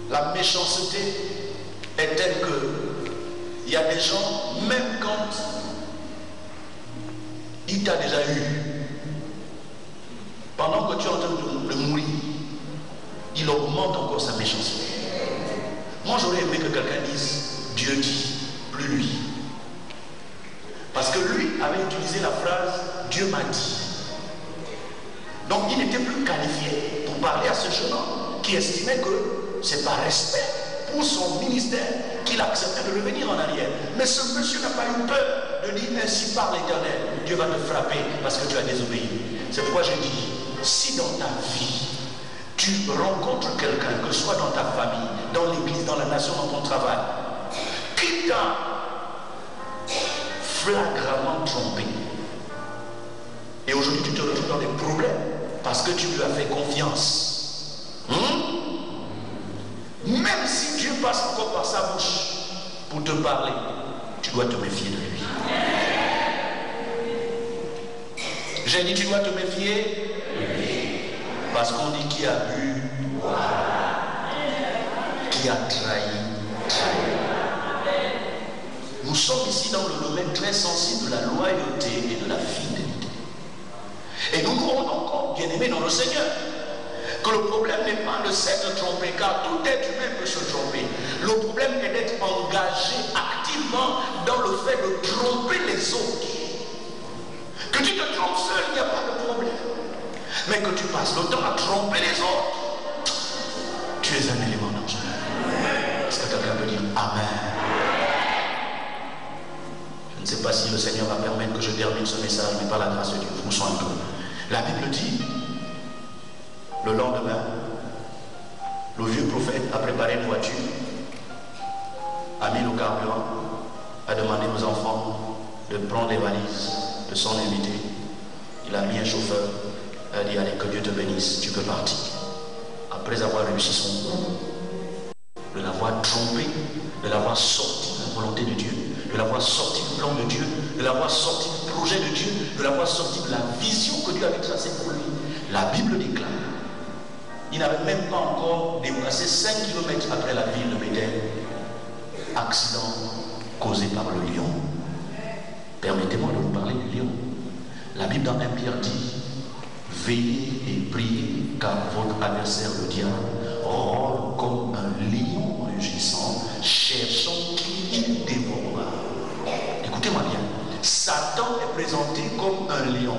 la méchanceté est telle que il y a des gens, même quand il t'a déjà eu, pendant que tu es en train de mourir, il augmente encore sa méchanceté. Moi, j'aurais aimé que quelqu'un dise: Dieu dit, plus lui. Parce que lui avait utilisé la phrase Dieu m'a dit. Donc il n'était plus qualifié pour parler à ce jeune homme qui estimait que c'est par respect pour son ministère qu'il acceptait de revenir en arrière. Mais ce monsieur n'a pas eu peur de dire: ainsi par l'Éternel, Dieu va te frapper parce que tu as désobéi. C'est pourquoi je dis, si dans ta vie tu rencontres quelqu'un, que ce soit dans ta famille, dans l'église, dans la nation, dans ton travail, qui t'a flagramment trompé, et aujourd'hui tu te retrouves dans des problèmes parce que tu lui as fait confiance, même si Dieu passe encore par sa bouche pour te parler, tu dois te méfier de lui. J'ai dit: tu dois te méfier, parce qu'on dit: qui a bu, qui a trahi. Nous sommes ici dans le domaine très sensible de la loyauté et de la fidélité. Et nous croyons encore, bien-aimés dans le Seigneur, que le problème n'est pas de s'être trompé, car tout être humain peut se tromper. Le problème est d'être engagé activement dans le fait de tromper les autres. Que tu te trompes seul, il n'y a pas de problème. Mais que tu passes le temps à tromper les autres, tu es un élément dangereux. Est-ce que quelqu'un peut dire Amen? Je ne sais pas si le Seigneur va permettre que je termine ce message, mais par la grâce de Dieu, je vous sens un peu. La Bible dit, le lendemain, le vieux prophète a préparé une voiture, a mis le carburant, a demandé aux enfants de prendre les valises de son invité. Il a mis un chauffeur, a dit: allez, que Dieu te bénisse, tu peux partir. Après avoir réussi son coup, de l'avoir trompé, de l'avoir sorti de la volonté de Dieu, de l'avoir sorti du plan de Dieu, de l'avoir sorti du projet de Dieu, de l'avoir sorti de la vision que Dieu avait tracée pour lui. La Bible déclare, il n'avait même pas encore dépassé 5 km après la ville de Bethel, accident causé par le lion. Permettez-moi de vous parler du lion. La Bible dans 1 Pierre dit: veillez et priez, car votre adversaire le diable rôle comme un lion rugissant, cherchant qui il dévorera. Écoutez-moi bien, Satan est présenté comme un lion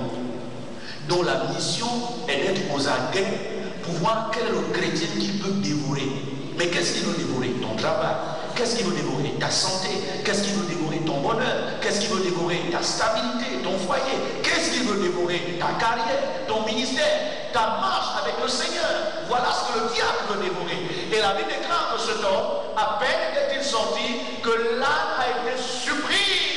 dont la mission est d'être aux aguets pour voir quel est le chrétien qui peut dévorer. Mais qu'est-ce qu'il veut dévorer? Ton travail. Qu'est-ce qu'il veut dévorer? Ta santé. Qu'est-ce qu'il veut dévorer? Ton bonheur. Qu'est-ce qu'il veut dévorer? Ta stabilité, ton foyer. Qu'est-ce qu'il veut dévorer? Ta carrière, ton ministère, ta marche avec le Seigneur. Voilà ce que le diable veut dévorer. Et la Bible déclare que cet homme, à peine est-il sorti, que l'âne a été surprise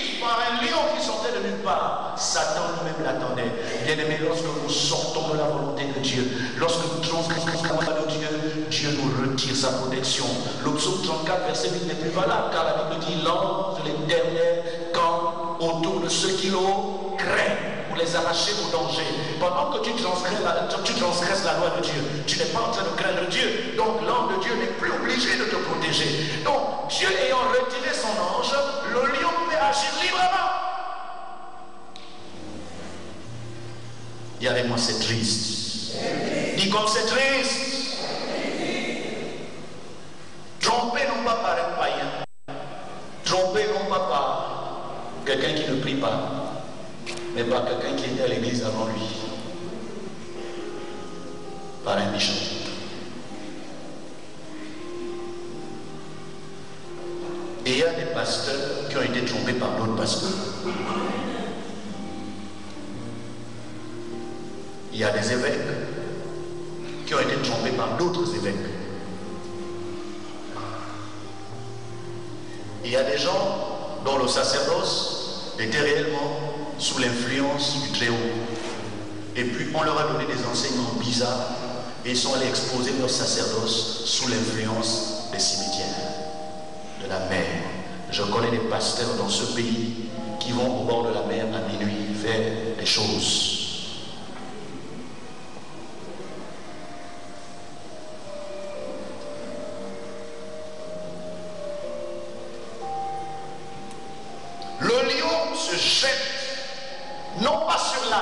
l'attendait. Bien-aimés, lorsque nous sortons de la volonté de Dieu, lorsque nous transgressons la loi de Dieu, Dieu nous retire sa protection. Le psaume 34, verset 8 n'est plus valable, car la Bible dit l'ange de l'Éternel campe autour de ceux qui le craignent, pour les arracher au danger. Pendant que tu transgresses la loi de Dieu, tu n'es pas en train de craindre Dieu. Donc l'ange de Dieu n'est plus obligé de te protéger. Donc Dieu ayant retiré son ange, le lion pouvait agir librement. Dis avec moi, c'est triste. Dis comme c'est triste. Trompé non pas par un païen, trompé non pas par quelqu'un qui ne prie pas, mais par quelqu'un qui était à l'église avant lui, par un méchant. Et il y a des pasteurs qui ont été trompés par d'autres pasteurs. Il y a des évêques qui ont été trompés par d'autres évêques. Il y a des gens dont le sacerdoce était réellement sous l'influence du Très-Haut. Et puis on leur a donné des enseignements bizarres et ils sont allés exposer leur sacerdoce sous l'influence des cimetières, de la mer. Je connais des pasteurs dans ce pays qui vont au bord de la mer à minuit faire des choses. Le lion se jette non pas sur l'âme,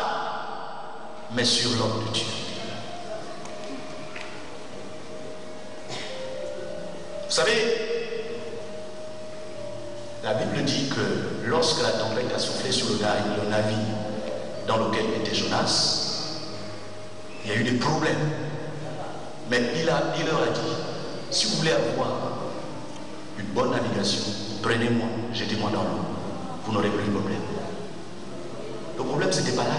mais sur l'homme de Dieu. Vous savez, la Bible dit que lorsque la tempête a soufflé sur le navire dans lequel était Jonas, il y a eu des problèmes. Mais il leur a dit, si vous voulez avoir une bonne navigation, prenez-moi, jetez-moi dans l'eau, vous n'aurez plus de problème. Le problème, ce n'était pas là.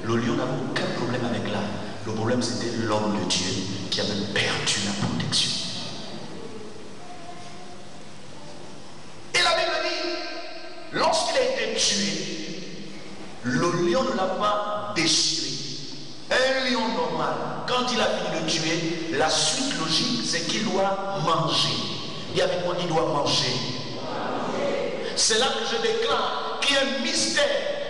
Le lion n'avait aucun problème avec là. Le problème, c'était l'homme de Dieu qui avait perdu la protection. Et la Bible dit, lorsqu'il a été tué, le lion ne l'a pas déchiré. Un lion normal, quand il a fini de tuer, la suite logique, c'est qu'il doit manger. Dis avec moi, il doit manger. C'est là que je déclare qu'il y a un mystère.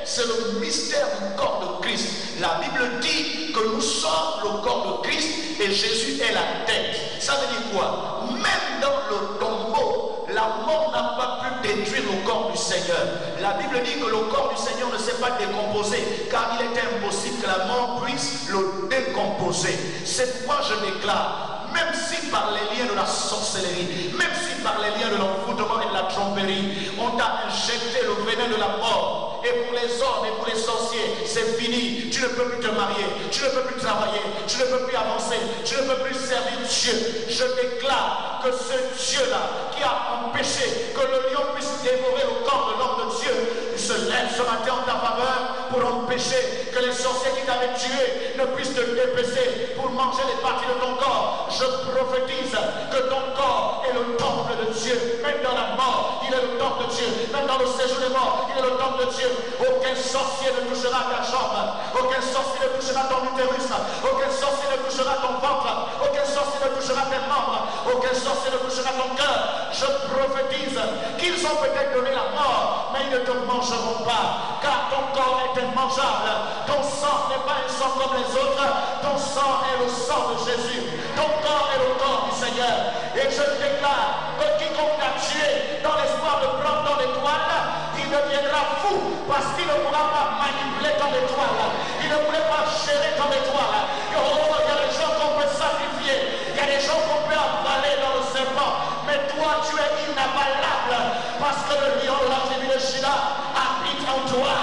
C'est le mystère du corps de Christ. La Bible dit que nous sommes le corps de Christ et Jésus est la tête. Ça veut dire quoi? Même dans le tombeau, la mort n'a pas pu détruire le corps du Seigneur. La Bible dit que le corps du Seigneur ne s'est pas décomposé, car il était impossible que la mort puisse le décomposer. C'est pourquoi je déclare, même si par les liens de la sorcellerie, même si par les liens de l'envoûtement et de la tromperie, on t'a injecté le venin de la mort, et pour les hommes et pour les sorciers, c'est fini. Tu ne peux plus te marier, tu ne peux plus travailler, tu ne peux plus avancer, tu ne peux plus servir Dieu. Je déclare que ce Dieu-là qui a empêché que le lion puisse dévorer le corps de l'homme de Dieu, il se lève ce matin en ta faveur pour empêcher que les sorciers qui t'avaient tué ne puissent te dépêcher pour manger les parties de ton corps. Je prophétise que ton corps est le temple de Dieu. Même dans la mort, il est le temple de Dieu. Même dans le séjour des morts, il est le temple de Dieu. Aucun sorcier ne touchera ta jambe. Aucun sorcier ne touchera ton utérus. Aucun sorcier ne touchera ton ventre. Aucun sorcier ne touchera tes membres. Aucun sorcier ne touchera ton cœur. Je prophétise qu'ils ont peut-être donné la mort, mais ils ne te mangeront pas, car ton corps est immangeable. Ton sang n'est pas un sang comme les autres. Ton sang est le sang de Jésus. Ton corps est le corps du Seigneur. Et je déclare que quiconque t'a tué dans l'espoir de prendre ton étoile, il deviendra fou parce qu'il ne pourra pas manipuler ton étoile. Il ne pourrait pas gérer ton étoile. Oh, il y a des gens qu'on peut sacrifier. Il y a des gens qu'on peut avaler dans le serpent. Mais toi, tu es inavalable parce que le lion de la tribu de Juda habite en toi.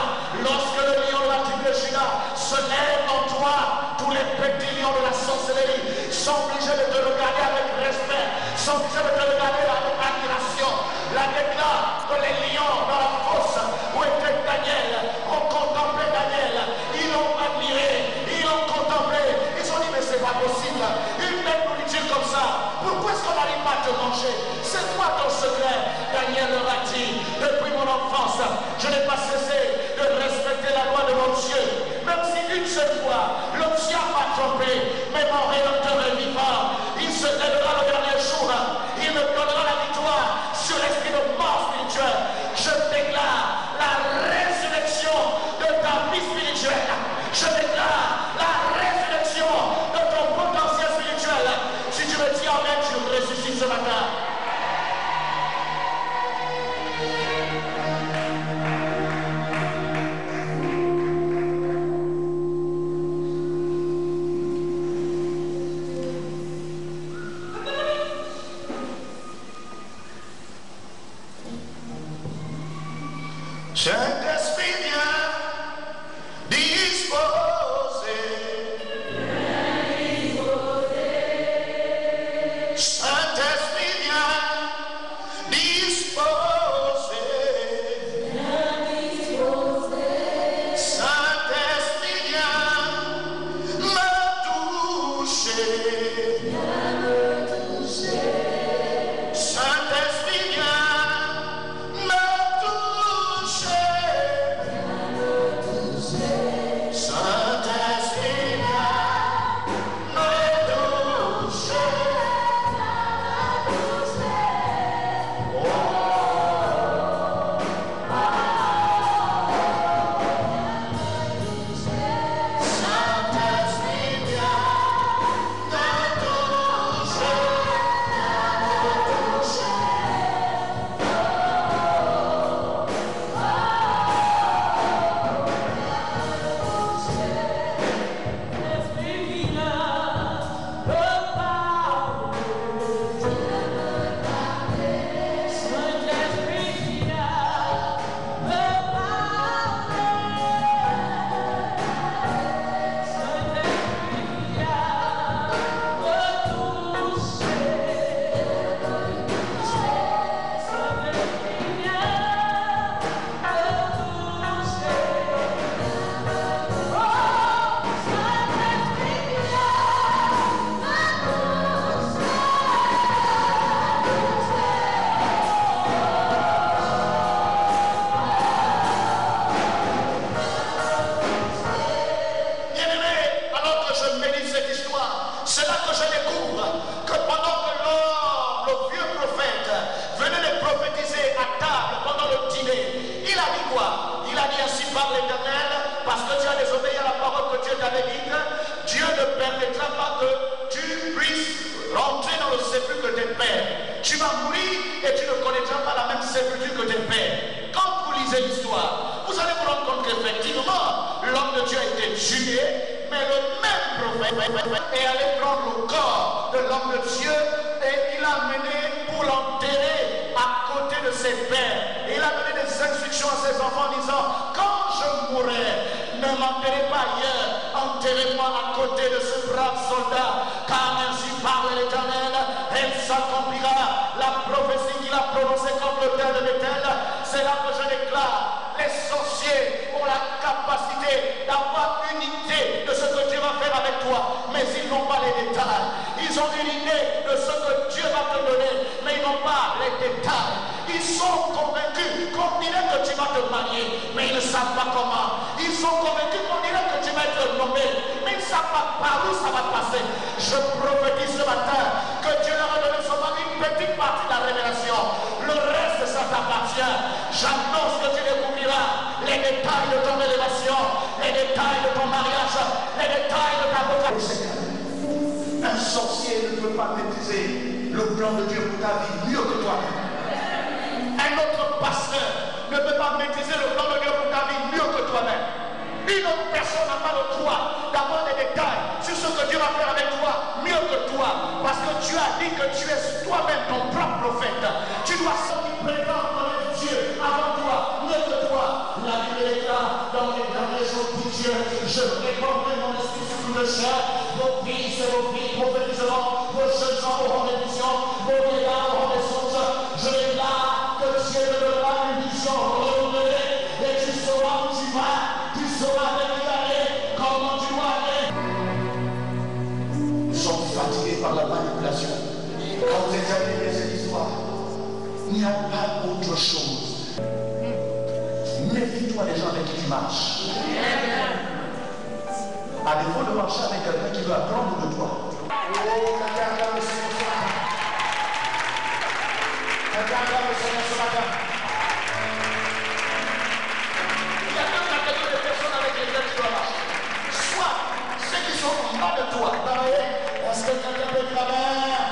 Lorsque le lion de la tribu de Juda se lève en toi, tous les petits lions de la sorcellerie sont obligés de te regarder avec respect, sont obligés de te regarder avec admiration. La déclare que les lions dans la fosse où était Daniel ont contemplé Daniel, ils l'ont admiré, ils l'ont contemplé, ils ont dit mais c'est pas possible, une belle nourriture comme ça, pourquoi est-ce qu'on n'arrive pas à te manger? C'est quoi ton secret? Daniel leur a dit, depuis mon enfance, je n'ai pas cessé de respecter la loi de mon Dieu Saint-Esprit, viens disposer. Saint-Esprit, viens disposer. Saint-Esprit, viens me toucher. Saint-Esprit, viens me toucher. Saint-Esprit, viens me toucher. Saint-Esprit, viens me Dieu ne permettra pas que tu puisses rentrer dans le sépulcre de tes pères. Tu vas mourir et tu ne connaîtras pas la même sépulture que tes pères. Quand vous lisez l'histoire, vous allez vous rendre compte qu'effectivement, l'homme de Dieu a été tué, mais le même prophète est allé prendre le corps de l'homme de Dieu et il l'a amené pour l'enterrer à côté de ses pères. Et il a donné des instructions à ses enfants en disant, quand je mourrai, ne m'enterrez pas ailleurs, enterrez-moi à côté de ce brave soldat, car ainsi parle l'Éternel, elle s'accomplira. La prophétie qu'il a prononcée contre le père de Bethel, c'est là que je déclare, les sorciers ont la capacité d'avoir une idée de ce que Dieu va faire avec toi, mais ils n'ont pas les détails. Ils ont une idée de ce que Dieu va te donner, mais ils n'ont pas les détails. Ils sont convaincus qu'on dirait que tu vas te marier, mais ils ne savent pas comment. Ils sont convaincus qu'on dirait que tu vas être nommé, mais ils ne savent pas par où ça va passer. Je prophétise ce matin que Dieu leur a donné seulement une petite partie de la révélation. Le reste, ça t'appartient. J'annonce que tu découvriras les détails de ton élévation, les détails de ton mariage, les détails de ta vocation. Un sorcier ne peut pas maîtriser le plan de Dieu pour ta vie mieux que toi-même. Un autre pasteur ne peut pas maîtriser le plan de Dieu pour ta vie mieux que toi-même. Une autre personne n'a pas le droit d'avoir des détails sur ce que Dieu va faire avec toi mieux que toi. Parce que Dieu a dit que tu es toi-même ton propre prophète. Tu dois sortir prétendre connaître Dieu avant toi, mieux que toi. La Bible déclare dans les derniers jours de Dieu, je répandrai mon esprit sur toute chair. Vos fils et vos filles prophétiseront, vos jeunes gens auront des visions, vos vieillards auront des songes. Je déclare que Dieu te donnera une vision renouvelée et tu sauras où tu vas, tu sauras avec qui aller, comment tu dois aller. Nous sommes fatigués par la manipulation. Quand vous examinez cette histoire, il n'y a pas autre chose. Méfie-toi des gens avec qui tu marches. À défaut de marcher avec quelqu'un qui veut apprendre de toi. Regarde le Seigneur ce matin. Il y a deux catégories de personnes avec lesquelles tu dois marcher. Soit ceux qui sont en bas de toi. Est-ce que quelqu'un peut ta main?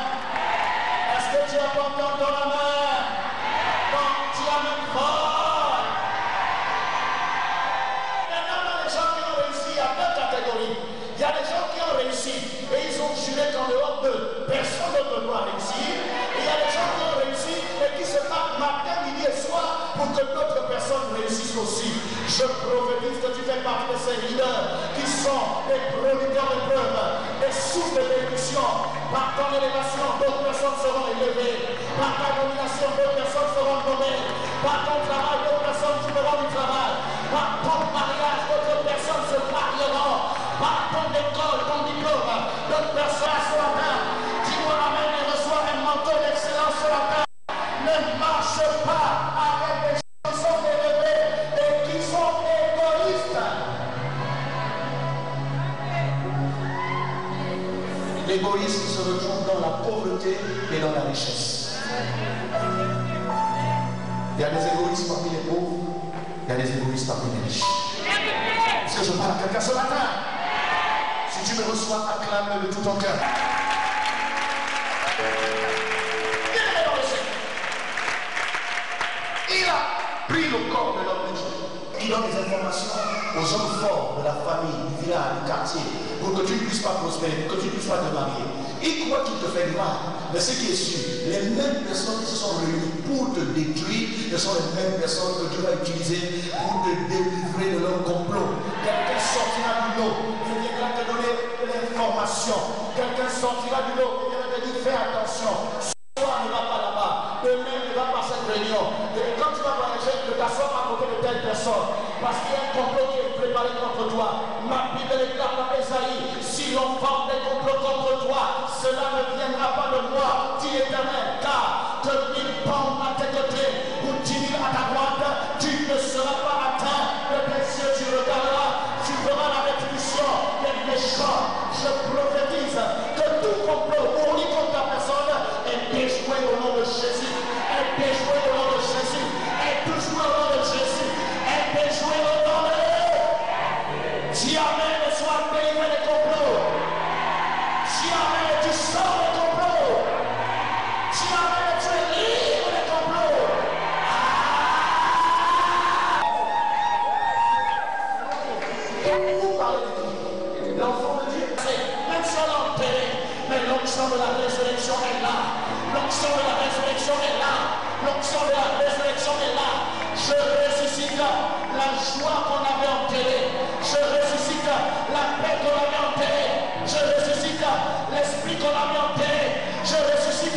Est-ce que tu as pas entendu la main? Quand tu as même fort. Maintenant, les gens qui ont réussi, il y a deux catégories. Il y a des gens qui ont réussi et ils ont juré qu'en dehors de personne d'autre ne doit réussir. Et il y a des gens qui ont réussi et qui se battent matin, midi et Je prophétise que tu fais partie de ces leaders qui sont des producteurs de preuves, des sources de bénédiction. Par ton élévation, d'autres personnes seront élevées. Par ta nomination, d'autres personnes seront nommées. Par ton travail, d'autres personnes trouveront du travail. Par ton mariage, d'autres personnes se marieront. Par ton école, ton diplôme, d'autres personnes ce matin. Dis-moi amen et reçois un manteau d'excellence ce matin. Ne marche pas avec des gens qui sont élevés et qui sont égoïstes. L'égoïsme se retrouve dans la pauvreté et dans la richesse. Il y a des égoïstes parmi les pauvres, il y a des égoïstes parmi les riches. Est-ce que je parle à quelqu'un ce matin? Si tu me reçois, acclame-le de tout ton cœur. Il a pris le corps de l'homme de Dieu. Il donne des informations aux hommes forts de la famille, du village, du quartier, pour que tu ne puisses pas prospérer, pour que tu ne puisses pas te marier. Il croit qu'il te fait du mal. Mais ce qui est sûr, les mêmes personnes qui se sont réunies pour te détruire, ce sont les mêmes personnes que Dieu va utiliser pour te délivrer de leur complot. Quelqu'un sortira du lot, il viendra te donner de l'information. Quelqu'un sortira du lot, il viendra te dire fais attention. Toi ne va pas là-bas, demain ne va pas à cette réunion. Et quand tu vas voyager, ne t'assois pas à côté de telle personne. Parce qu'il y a un complot qui est préparé contre toi. Ma Bible déclare dans Ésaïe, si l'on forme des complots contre toi, cela ne viendra pas de moi, dit l'Éternel, car que 1000 pommes à tes côtés ou 10 000 à ta droite, tu ne seras pas atteint. De tes yeux tu regarderas, tu verras la rétribution des méchants. Je prophétise que tout complot ourli contre ta personne est déjoué au nom de Jésus. Est déjoué au nom de Jésus. Est déjoué au nom de Jésus. Est déjoué au nom de Jésus. Dis amen et sois délivré des complots. Dis amen et tu sors des complots. Dis amen et tu es libre des complots. Vous parlez de qui? L'enfant de Dieu. Même si on l'a enterré, mais l'onction de la résurrection est là. L'onction de la résurrection est là. L'onction de la résurrection est là. Je ressuscite la joie qu'on avait enterrée. Je ressuscite la paix qu'on avait enterrée. Je ressuscite l'esprit qu'on avait enterré. Je ressuscite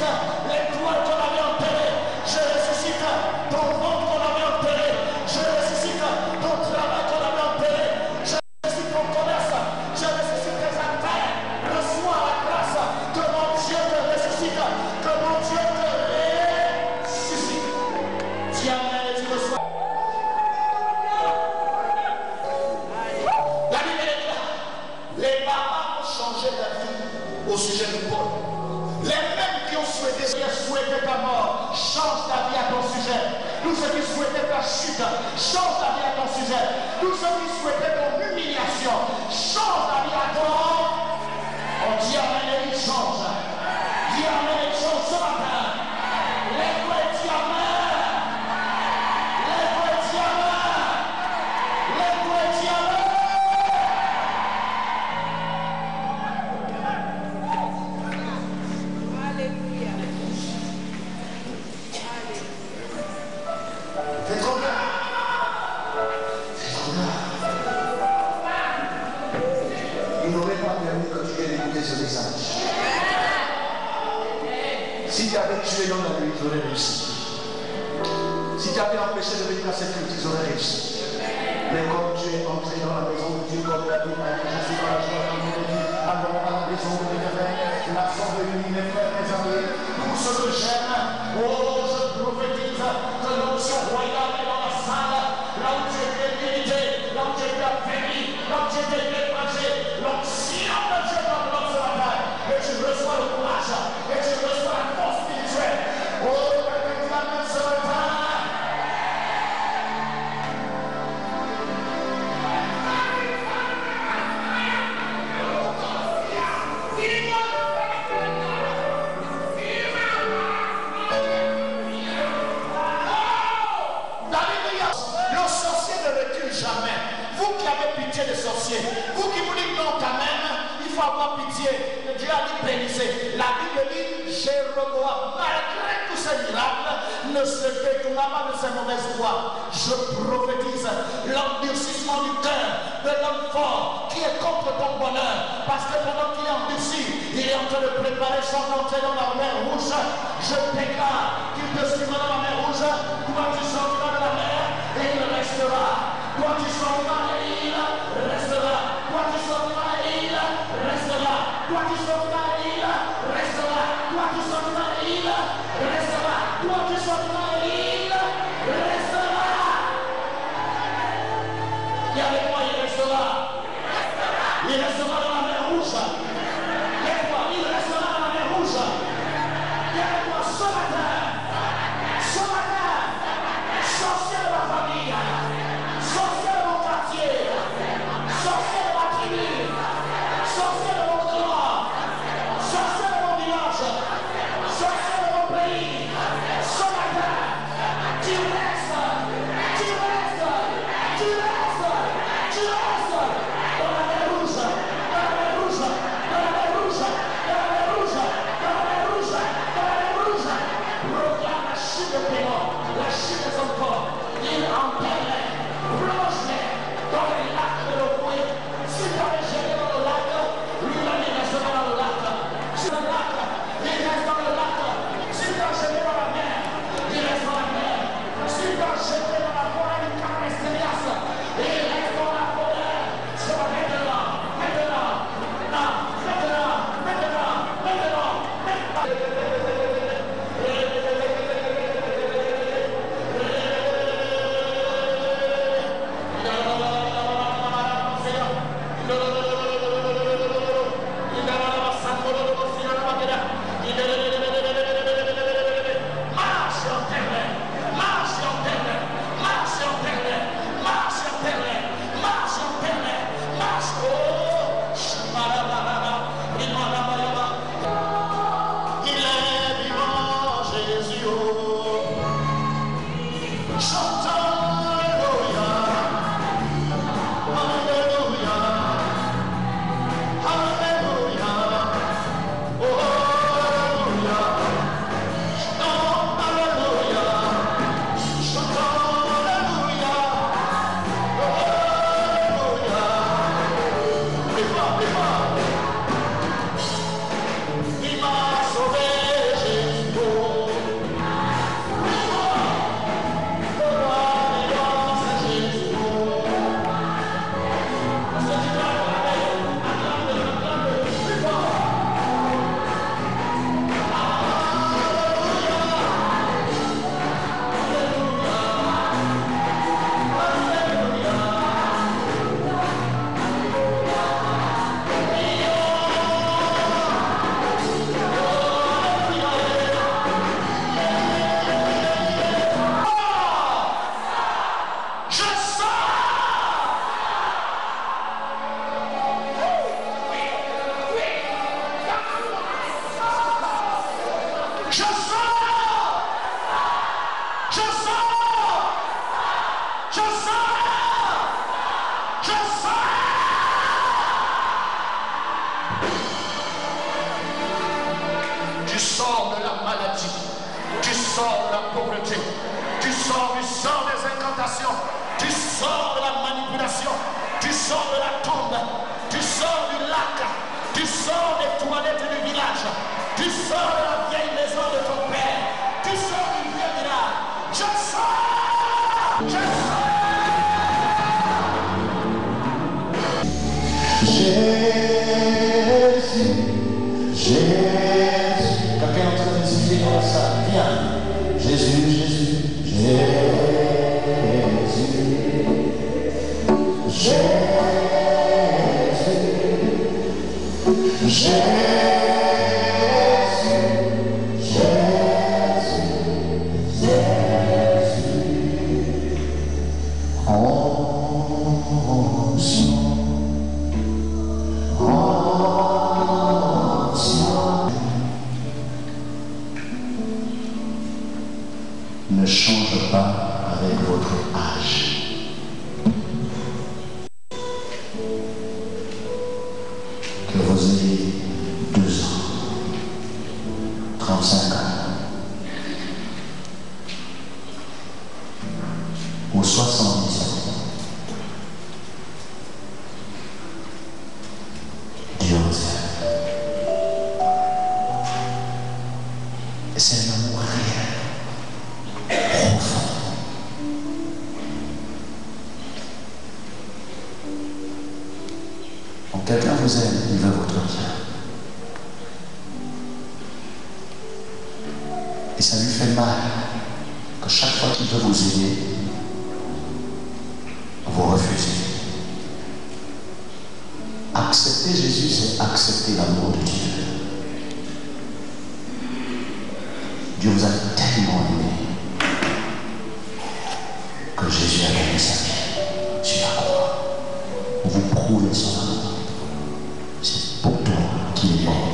l'étoile qu'on avait enterrée. Je ressuscite ton ventre qu'on avait enterré. Je ressuscite ton travail qu'on avait enterré. Je ressuscite ton commerce. Je ressuscite tes affaires. Reçois la grâce que mon Dieu te ressuscite. Que mon Dieu te ressuscite. Dis amen et tu reçois. La Bible est claire. Les barbares ont changé d'avis au sujet de Paul. Les mêmes qui ont souhaité ta mort changent d'avis à ton sujet. Tous ceux qui souhaitaient ta chute changent d'avis à ton sujet. Tous ceux qui souhaitaient ton humiliation changent d'avis à toi. On dit amen et il change. Dis amen et il change ce matin. Lève-toi et dis amen. Lève-toi et dis amen. Lève-toi et dis amen. C'est trop bien. C'est trop bien. Il n'aurait pas permis que tu viennes écouter ce message. Si tu avais tué l'homme la nuit, ils auraient réussi. Si tu avais empêché de venir à cette lutte, ils auraient réussi. Mais comme tu es entré dans la maison de Dieu, comme la Bible a dit, je suis dans la joie comme il dit, allons à la maison de l'Éternel, l'assemblée unie, mes frères, mes amis, pour ce que j'aime, oh, je prophétise que l'onction royale est dans la salle, là où tu étais mérité, là où tu étais affaibli, là où tu étais découragé, l'onction de Dieu dans notre ce matin, et tu reçois le courage, et tu reçois la force spirituelle. Oh, quelqu'un qui l'amène ce matin. Des sorciers. Vous qui vous dites non quand même, il faut avoir pitié. Dieu a dit bénissez. La Bible dit Jéroboam, malgré tous ces miracles, ne se détournera pas de ses mauvaises voies. Je prophétise l'endurcissement du cœur de l'homme fort qui est contre ton bonheur. Parce que pendant qu'il est endurci, il est en train de préparer son entrée dans la mer rouge. Je déclare qu'il te suivra dans la mer rouge. Toi tu sortiras de la mer et il restera. Toi tu sortiras et il restera. Toi tu sortiras et il restera. Toi tu sortiras et il restera. Toi tu sortiras et il restera. Toi tu sortiras et il restera. Et avec moi il restera. Il restera dans la mer rouge. Et toi il restera dans la mer rouge. Et avec moi ce matin, sorcier de ma famille, sorcier de mon quartier, sorcier de ma tribu, sorcier de mon clan, sorcier de mon village, sorcier de mon pays, ce matin, tu restes dans la mer rouge, dans la mer rouge, dans la mer rouge, dans la mer rouge, dans la mer rouge, dans la mer rouge. Proclame la chute de Pénon, la chute de son corps. Il enterre, plonge-les dans les lacs de l'eau bouillie. Si tu avais géré dans le lac, lui-même il restera dans le lac. Si le lac, il reste dans le lac. Si tu as géré dans la mer, il reste dans la mer. Si tu as géré dans la forêt du Carmestérias, il reste dans la forêt. C'est maintenant. Tu sors de la maladie, tu sors de la pauvreté, tu sors des incantations, tu sors de la manipulation, tu sors de la tombe, tu sors du lac, tu sors des toilettes du village, tu sors de la vieille maison de ton père, tu sors du vieux village. Je sors, je sors. Jésus, quelqu'un est en train de discuter comme ça. Viens. Jésus, Jésus, ne change pas avec votre âge. Que vous ayez 2 ans, 35 ans, ou 70 ans. Dieu vous aime. Et c'est un amour réel, profond. Quand quelqu'un vous aime, il veut votre bien. Et ça lui fait mal que chaque fois qu'il veut vous aider, vous refusez. Accepter Jésus, c'est accepter l'amour de Dieu. Dieu vous a tellement aimé que Jésus a donné sa vie sur la croix. Vous prouvez son amour. C'est pour toi qu'il est mort.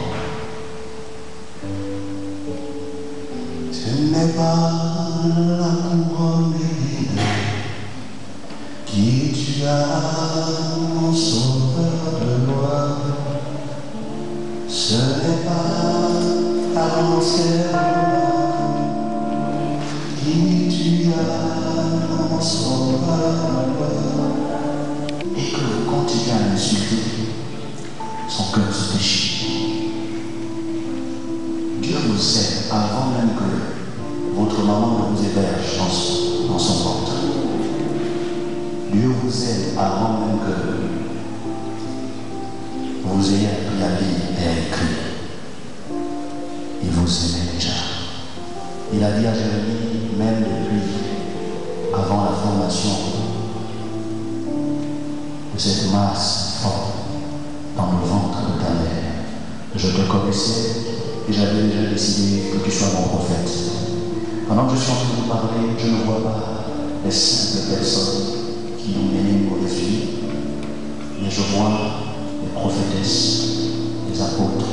Ce n'est pas l'amour qui tu as, mon sauveur de gloire. Ce n'est pas l'ancien qui tu as, mon sauveur de gloire. Et que vous continuez à l'insulter, son cœur se déchire. Dieu vous aime avant même que votre maman ne vous héberge dans son ventre. Dieu vous aime avant même que vous ayez appris la vie et écrit. Il vous aimait déjà. Il a dit à Jérémie, même depuis avant la formation de cette masse forte dans le ventre de ta mère, je te connaissais et j'avais déjà décidé que tu sois mon prophète. Pendant que je suis en train de vous parler, je ne vois pas les simples personnes qui ont mené une mauvaise vie, mais je vois les prophétesses, les apôtres,